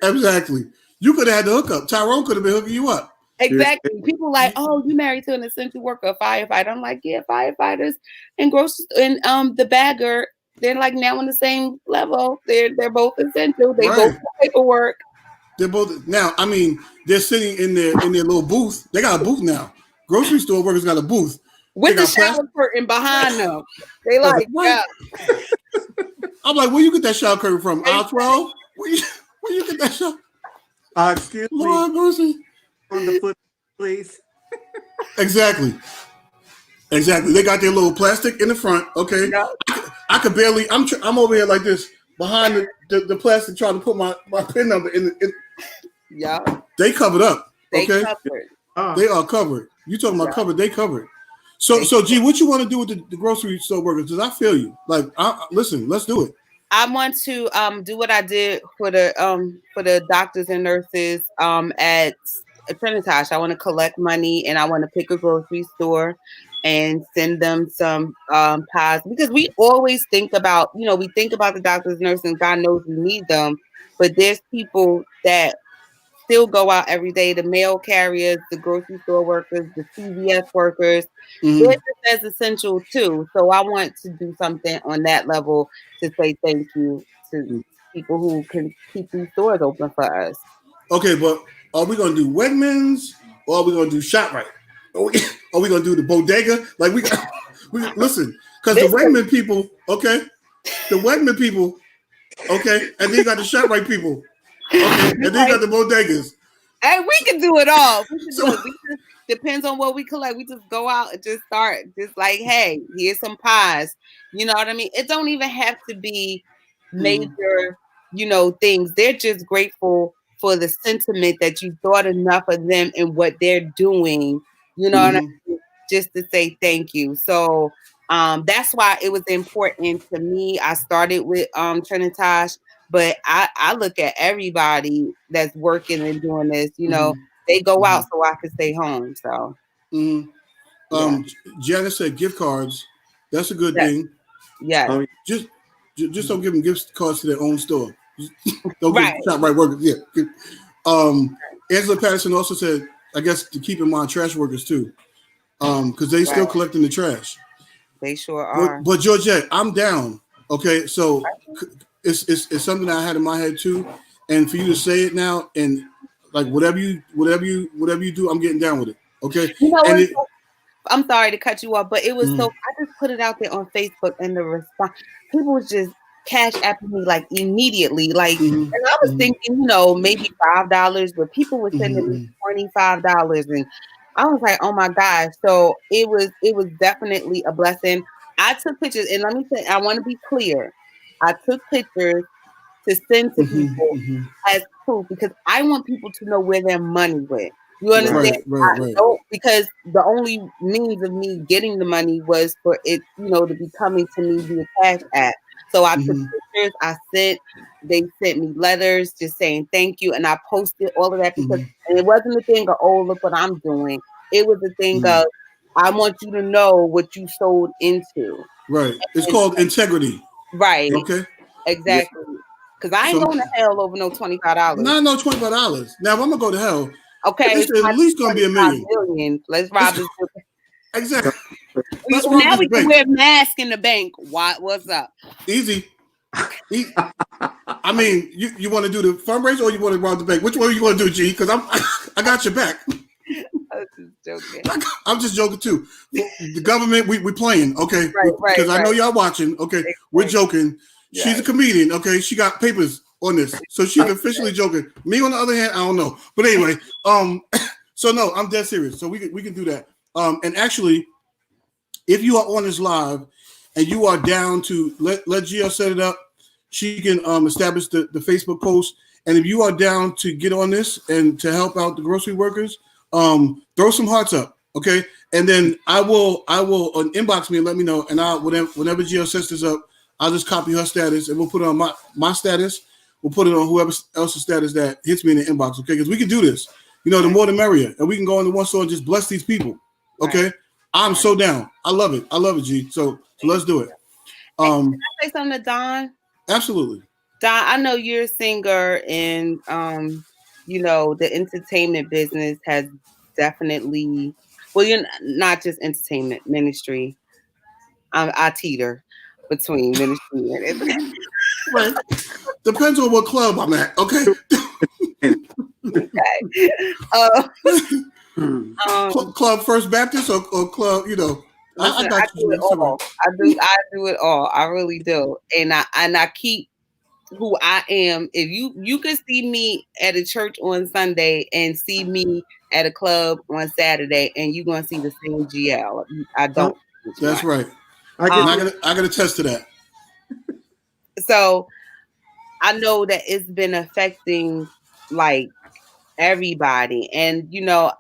Exactly. You could have had the hookup. Tyrone could have been hooking you up. Exactly. People like, oh, you married to an essential worker, a firefighter. I'm like, yeah, firefighters and the bagger, they're like now on the same level. They're both essential. They both do paperwork. They're both now. I mean, they're sitting in their little booth. They got a booth now. Grocery store workers got a booth with the shower curtain behind them. They like, yeah. I'm like, where you get that shower curtain from? Aisle 12? Where you get that shower? Excuse me. On the foot, please. Exactly. They got their little plastic in the front. Okay. Yeah. I could barely. I'm over here like this behind the plastic, trying to put my PIN number in. Yeah. They covered up. Okay. They covered. They are covered. You talking about covered? They covered. So G, what you want to do with the grocery store workers? Because I feel you. Like, listen, let's do it. I want to do what I did for the doctors and nurses at Trinitage. I want to collect money and I want to pick a grocery store and send them some pies, because we always think about, we think about the doctors and nurses, and God knows we need them, but there's people that still go out every day, the mail carriers, the grocery store workers, the CVS workers. They're just as essential too. So I want to do something on that level to say thank you to people who can keep these stores open for us. Okay, but are we going to do Wegmans or are we going to do ShopRite? Are we going to do the bodega? Like we listen, Because the Wegman people, okay, the Wegman people, okay, and then you got the ShopRite people, okay, and then you got the bodegas. Hey, we can do it all. We can do it. We just depends on what we collect. We just go out and just start, just like, hey, here's some pies. You know what I mean? It don't even have to be major, things. They're just grateful for the sentiment that you thought enough of them and what they're doing. You know what I mean? Just to say thank you. So that's why it was important to me. I started with Trinitage, but I look at everybody that's working and doing this, they go out so I can stay home. So Janice said gift cards. That's a good thing. Yeah. Just don't give them gift cards to their own store. Don't give ShopRite workers. Yeah. Angela Patterson also said, I guess to keep in mind trash workers too, because they still collecting the trash. They sure are. But Georgette, I'm down. Okay, so it's something I had in my head too, and for you to say it now, and like whatever you do, I'm getting down with it. Okay. I'm sorry to cut you off, but it was so I just put it out there on Facebook, and the response, people was just cash apping me like immediately, like, and I was thinking, maybe $5, but people were sending me $25, and I was like, oh my gosh. So it was definitely a blessing. I took pictures, and let me say, I want to be clear. I took pictures to send to people as proof, because I want people to know where their money went. You understand? Right. Because the only means of me getting the money was for it, to be coming to me via Cash App. So I took pictures, they sent me letters just saying thank you, and I posted all of that because and it wasn't a thing of, oh, look what I'm doing. It was a thing of, I want you to know what you sold into. Right. It's called integrity. Right. Okay. Exactly. Because I ain't going to hell over no $25. No, $25. Now, if I'm going to go to hell, okay, it's at least going to be $1 million. Let's rob this. Exactly. Now we can wear masks in the bank. What's up? Easy. I mean, you want to do the fundraiser or you want to rob the bank? Which one you want to do, G? Because I got your back. I was just joking. I'm just joking too. The government, we playing, okay? Right. Because I know y'all watching, okay? We're joking. Yeah. She's a comedian, okay? She got papers on this, so she's officially joking. Me, on the other hand, I don't know. But anyway, so no, I'm dead serious. So we can do that. And actually, if you are on this live and you are down to let Gio set it up, she can establish the Facebook post. And if you are down to get on this and to help out the grocery workers, throw some hearts up, okay? And then I will inbox me and let me know. And whenever Gio sets this up, I'll just copy her status and we'll put it on my status. We'll put it on whoever else's status that hits me in the inbox, okay? Because we can do this. The more the merrier. And we can go into one store and just bless these people, okay? Right. I'm so down. I love it, G. So let's do it. Can I say something to Don? Absolutely. Don, I know you're a singer, and the entertainment business has definitely, well, you're not just entertainment, ministry. I teeter between ministry and right. Depends on what club I'm at, okay? Okay. Club First Baptist or club, listen, I got you. Do it all. I do it all. I really do. And I keep who I am. If you can see me at a church on Sunday and see me at a club on Saturday, and you're gonna see the same GL. I don't. That's right. I can attest to that. So I know that it's been affecting like everybody. And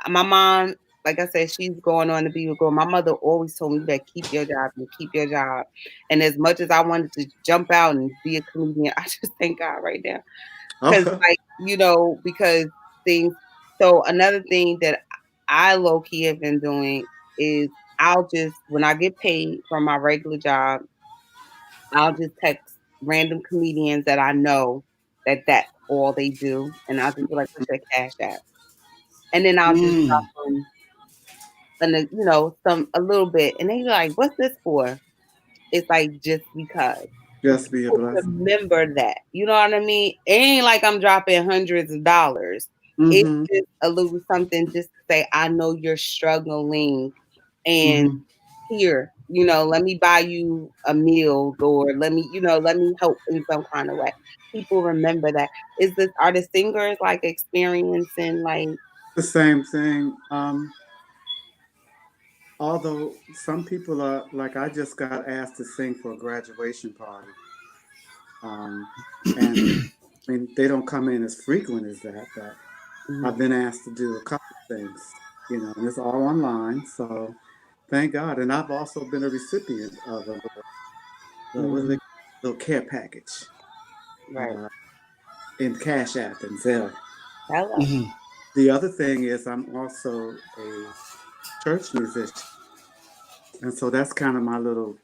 my mom, like I said, she's going on to be with God. My mother always told me that keep your job and keep your job. And as much as I wanted to jump out and be a comedian, I just thank God right now. Because because things. So another thing that I low key have been doing is I'll just, when I get paid from my regular job, I'll just text random comedians that I know that's all they do, and I'll just be like, "What's your Cash App?" And then I'll just drop them, and a little bit, and they're like, "What's this for?" It's like just because. Just be a blessing. Remember that, you know what I mean? It ain't like I'm dropping hundreds of dollars. It's just a little something just to say, I know you're struggling, and here, let me buy you a meal, or let me help in some kind of way. People remember that. Are the singers like experiencing like The same thing. Although some people are like, I just got asked to sing for a graduation party. And I mean, they don't come in as frequent as that, but I've been asked to do a couple of things, and it's all online. So thank God. And I've also been a recipient of a little care package right? in Cash App and Zelle. Hello. Mm-hmm. The other thing is I'm also a church musician. And so that's kind of my little,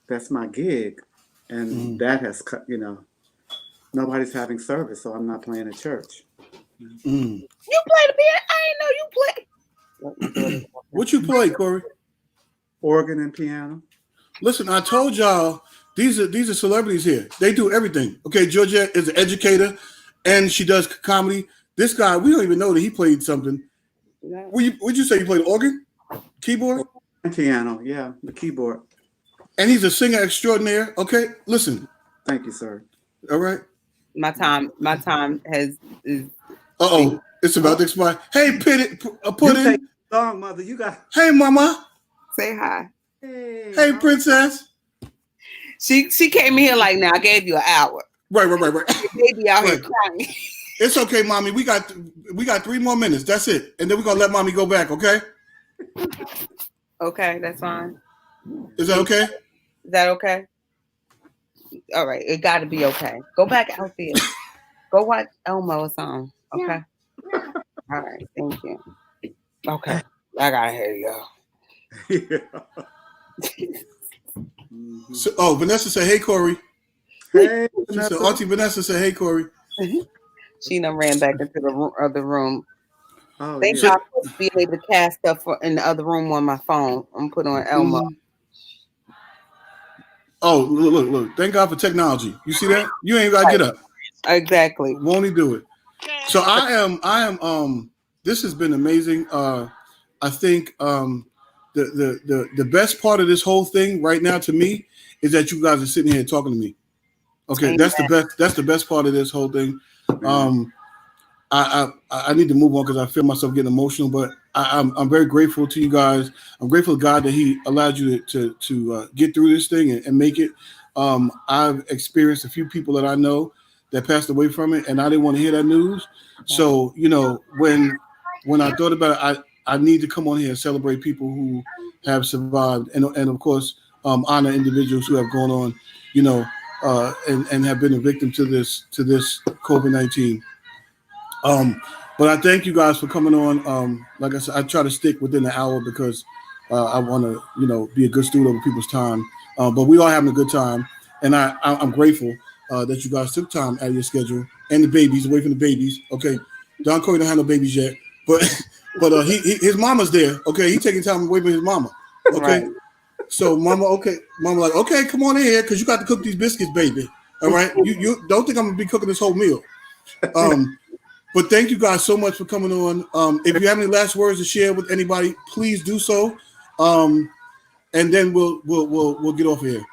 that's my gig. And that has cut, nobody's having service, so I'm not playing at church. Mm. You play the piano? I didn't know you play. What you play, Corey? Organ and piano. Listen, I told y'all these are celebrities here. They do everything. Okay, Georgia is an educator, and she does comedy. This guy, we don't even know that he played something. Yeah. Would you say you played organ, keyboard, and piano? Yeah, the keyboard. And he's a singer extraordinaire. Okay, listen. Thank you, sir. All right. My time is. It's about to expire. Hey, Puddin. Song, mother, you got. Hey, mama. Say hi. Hey, princess. She came in here like, now I gave you an hour. Right. Baby out here crying. It's okay, mommy. We got 3 more minutes. That's it, and then we're gonna let mommy go back. Okay. Okay, that's fine. Is that okay? Is that okay? All right, it got to be okay. Go back out there. Go watch Elmo or something. Okay. Yeah. All right. Thank you. Okay. I gotta hear you. Mm-hmm. So, Vanessa said, "Hey, Corey." Hey, she said, Auntie Vanessa said, "Hey, Corey." She done ran back into the other room. Oh, Thank God for being able to cast stuff in the other room on my phone. I'm put on Elmo. Mm-hmm. Oh, look! Thank God for technology. You see that? You ain't gotta get up. Exactly. Won't he do it? So I am. This has been amazing. I think the best part of this whole thing right now to me is that you guys are sitting here talking to me. Okay, Amen. That's the best part of this whole thing. I need to move on because I feel myself getting emotional, but I'm very grateful to you guys. I'm grateful to God that He allowed you to get through this thing and make it. I've experienced a few people that I know that passed away from it, and I didn't want to hear that news. So when I thought about it, I need to come on here and celebrate people who have survived, and of course honor individuals who have gone on, and have been a victim to this COVID-19. But I thank you guys for coming on. Like I said, I try to stick within the hour because I want to, be a good steward over people's time. But we are having a good time, and I'm grateful that you guys took time out of your schedule and the babies, away from the babies. Okay, Don Corey don't have no babies yet, but his mama's there. Okay, he's taking time away from his mama. Okay, right. So mama like, okay, come on in here because you got to cook these biscuits, baby. All right, you don't think I'm gonna be cooking this whole meal. But thank you guys so much for coming on. If you have any last words to share with anybody, please do so. And then we'll get off of here.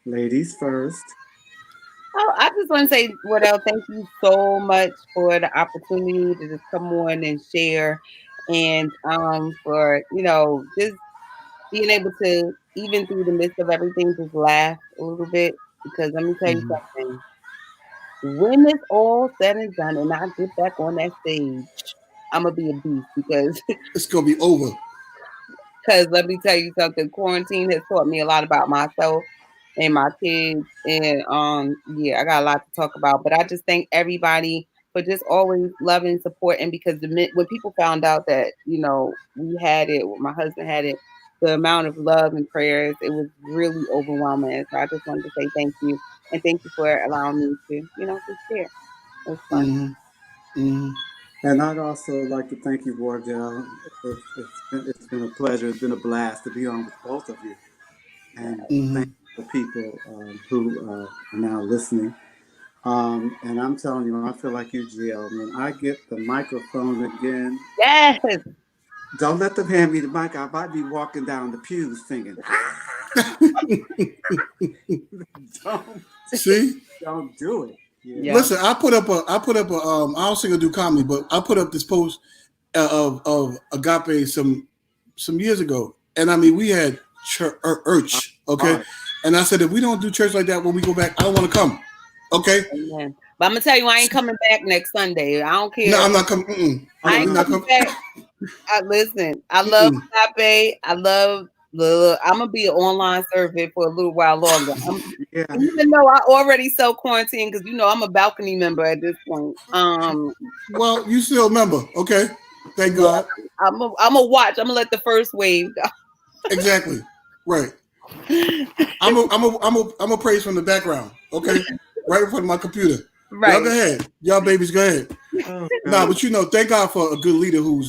Ladies first. Oh, I just want to say, Wardell, thank you so much for the opportunity to just come on and share, and for just being able to, even through the midst of everything, just laugh a little bit. Because let me tell you something. When it's all said and done and I get back on that stage, I'm going to be a beast because it's going to be over. Because let me tell you something, quarantine has taught me a lot about myself and my kids. And I got a lot to talk about. But I just thank everybody for just always loving, supporting, because when people found out that, we had it, my husband had it, the amount of love and prayers, it was really overwhelming. So I just wanted to say thank you. And thank you for allowing me to, to share. It was fun. Mm-hmm. Mm-hmm. And I'd also like to thank you, Wardell. It's been a pleasure. It's been a blast to be on with both of you. And thank the people who are now listening. And I'm telling you, I feel like you, GL. When I get the microphone again, yes, Don't let them hand me the mic. I might be walking down the pews singing. See? Don't do it. Yeah. Listen, I put up a I don't think I do comedy, but I put up this post of Agape some years ago. And I mean, we had church, okay? Right. And I said, if we don't do church like that when we go back, I don't want to come. Okay? Amen. But I'm gonna tell you, I ain't coming back next Sunday. I don't care. No, I'm not coming. I ain't not coming back. Listen, I love Agape. I love the. I'm gonna be an online servant for a little while longer. Yeah. Even though I already sell quarantine, because I'm a balcony member at this point. Well, you still a member, okay? Thank God. I'm a watch. I'm gonna let the first wave go. Exactly. Right. I'm a praise from the background, okay? Right in front of my computer. Right. Y'all go ahead. Y'all babies, go ahead. Oh, Nah, but thank God for a good leader who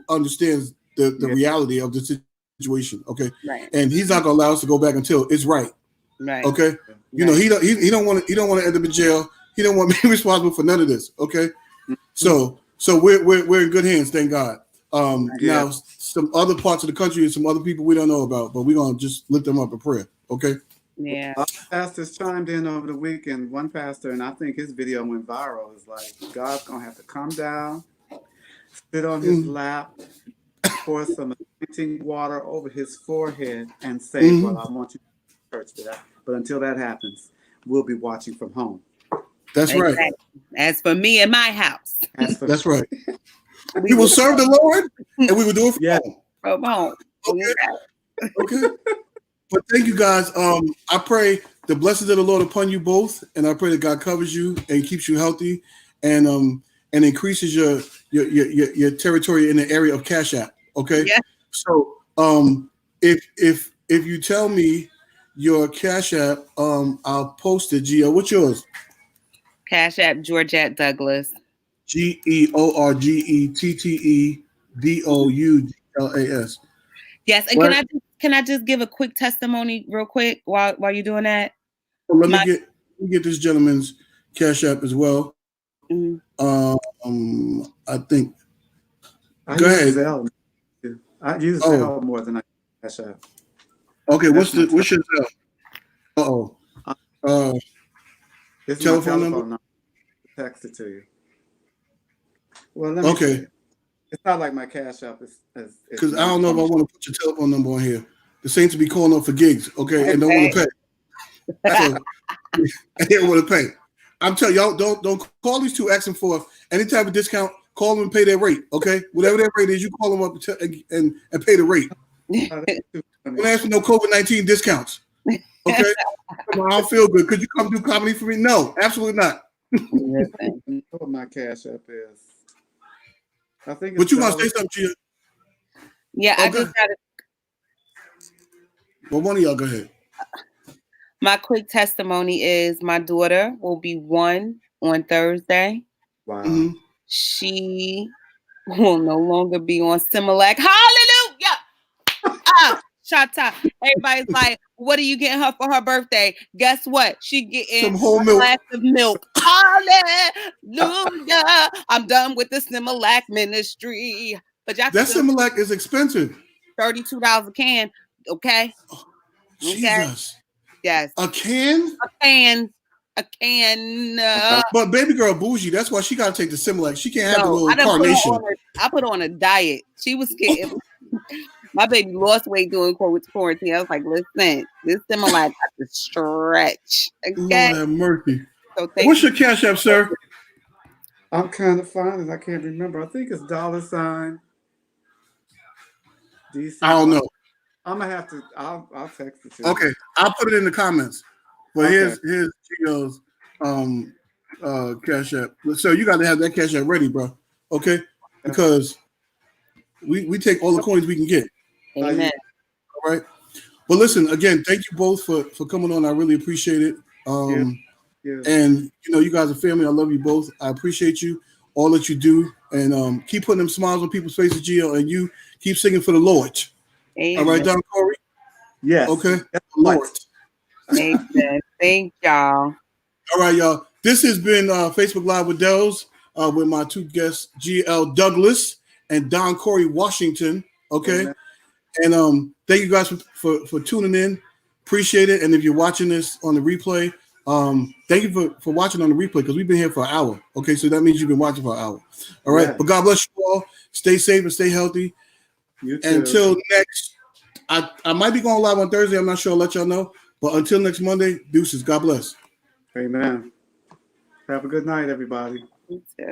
understands the reality of the situation, okay? Right. And he's not gonna allow us to go back until it's right. Right. Okay. You know, he don't want to end up in jail. He don't want to be responsible for none of this. Okay. So we're in good hands, thank God. Now some other parts of the country and some other people we don't know about, but we're gonna just lift them up in prayer. Okay. Yeah. Pastors chimed in over the weekend. One pastor, and I think his video went viral, is like, God's gonna have to come down, sit on his lap, pour some anointing water over his forehead, and say, "Well, I want you to church for that." But until that happens, we'll be watching from home. That's Exactly. right. As for me and my house, That's right. We will serve the Lord, and we will do it Yeah. from home. from home. Okay. But thank you guys. I pray the blessings of the Lord upon you both, and I pray that God covers you and keeps you healthy, and increases your territory in the area of Cash App. Okay. Yeah. So if you tell me your Cash App, I'll post it. Gio, what's yours? Cash App Georgette Douglas. GeorgetteDoulas. Yes, and can I just give a quick testimony real quick while you're doing that? Let me get this gentleman's Cash App as well. Mhm. I think. Go ahead. Zelle. I use Zelle more than I Cash App. Okay, what's your Zelle? It's telephone my number? Text it to you. Well, let me. Okay. See. It's not like my Cash App is. Because I don't know if I want to put your telephone number on here. The Saints to be calling up for gigs, okay, and don't want to pay. So, they don't want to pay. I'm telling y'all, don't call these two asking for any type of discount. Call them and pay their rate, okay? Whatever their rate is, you call them up and pay the rate. Don't ask for no COVID-19 discounts, okay? I don't feel good. Could you come do comedy for me? No, absolutely not. What my Cash App is. I think. But you want to say something, Gia? Yeah, I just got it. Well, one of y'all go ahead. My quick testimony is my daughter will be 1 on Thursday. Wow. Mm-hmm. She will no longer be on Similac. Hallelujah! Shata. Everybody's like, what are you getting her for her birthday? Guess what? She getting some whole a milk. glass of milk. Hallelujah! I'm done with the Similac ministry. But y'all that Similac is expensive. $32 a can. Okay. Jesus. Yes. A can. But baby girl bougie. That's why she got to take the Similac. She can't have the little carnation. I put her on a diet. She was getting. My baby lost weight during quarantine. I was like, listen, this Similac got to stretch. Okay. Lord have mercy. So what's your Cash App, sir? I'm kind of finding. I can't remember. I think it's $. DC. I don't know. I'm gonna have to. I'll text it to you. Okay, I'll put it in the comments. But Okay. here's Gio's Cash App. So you got to have that Cash App ready, bro. Okay, because we take all the coins we can get. Amen. All right. But listen, again, thank you both for coming on. I really appreciate it. Yeah. And you guys are family. I love you both. I appreciate you, all that you do, and keep putting them smiles on people's faces, Gio, and you keep singing for the Lord. Amen. All right, Don Corey? Yes. Okay. Lord. Amen. Thank y'all. All right, y'all. This has been Facebook Live with Dellz with my two guests, G.L. Douglas and Don Corey Washington. Okay. Amen. And thank you guys for tuning in. Appreciate it. And if you're watching this on the replay, thank you for watching on the replay because we've been here for an hour. Okay, so that means you've been watching for an hour. All right. Yeah. But God bless you all. Stay safe and stay healthy. You too. Until next, I might be going live on Thursday. I'm not sure. I'll let y'all know. But until next Monday, deuces. God bless. Amen. Have a good night, everybody. Me too.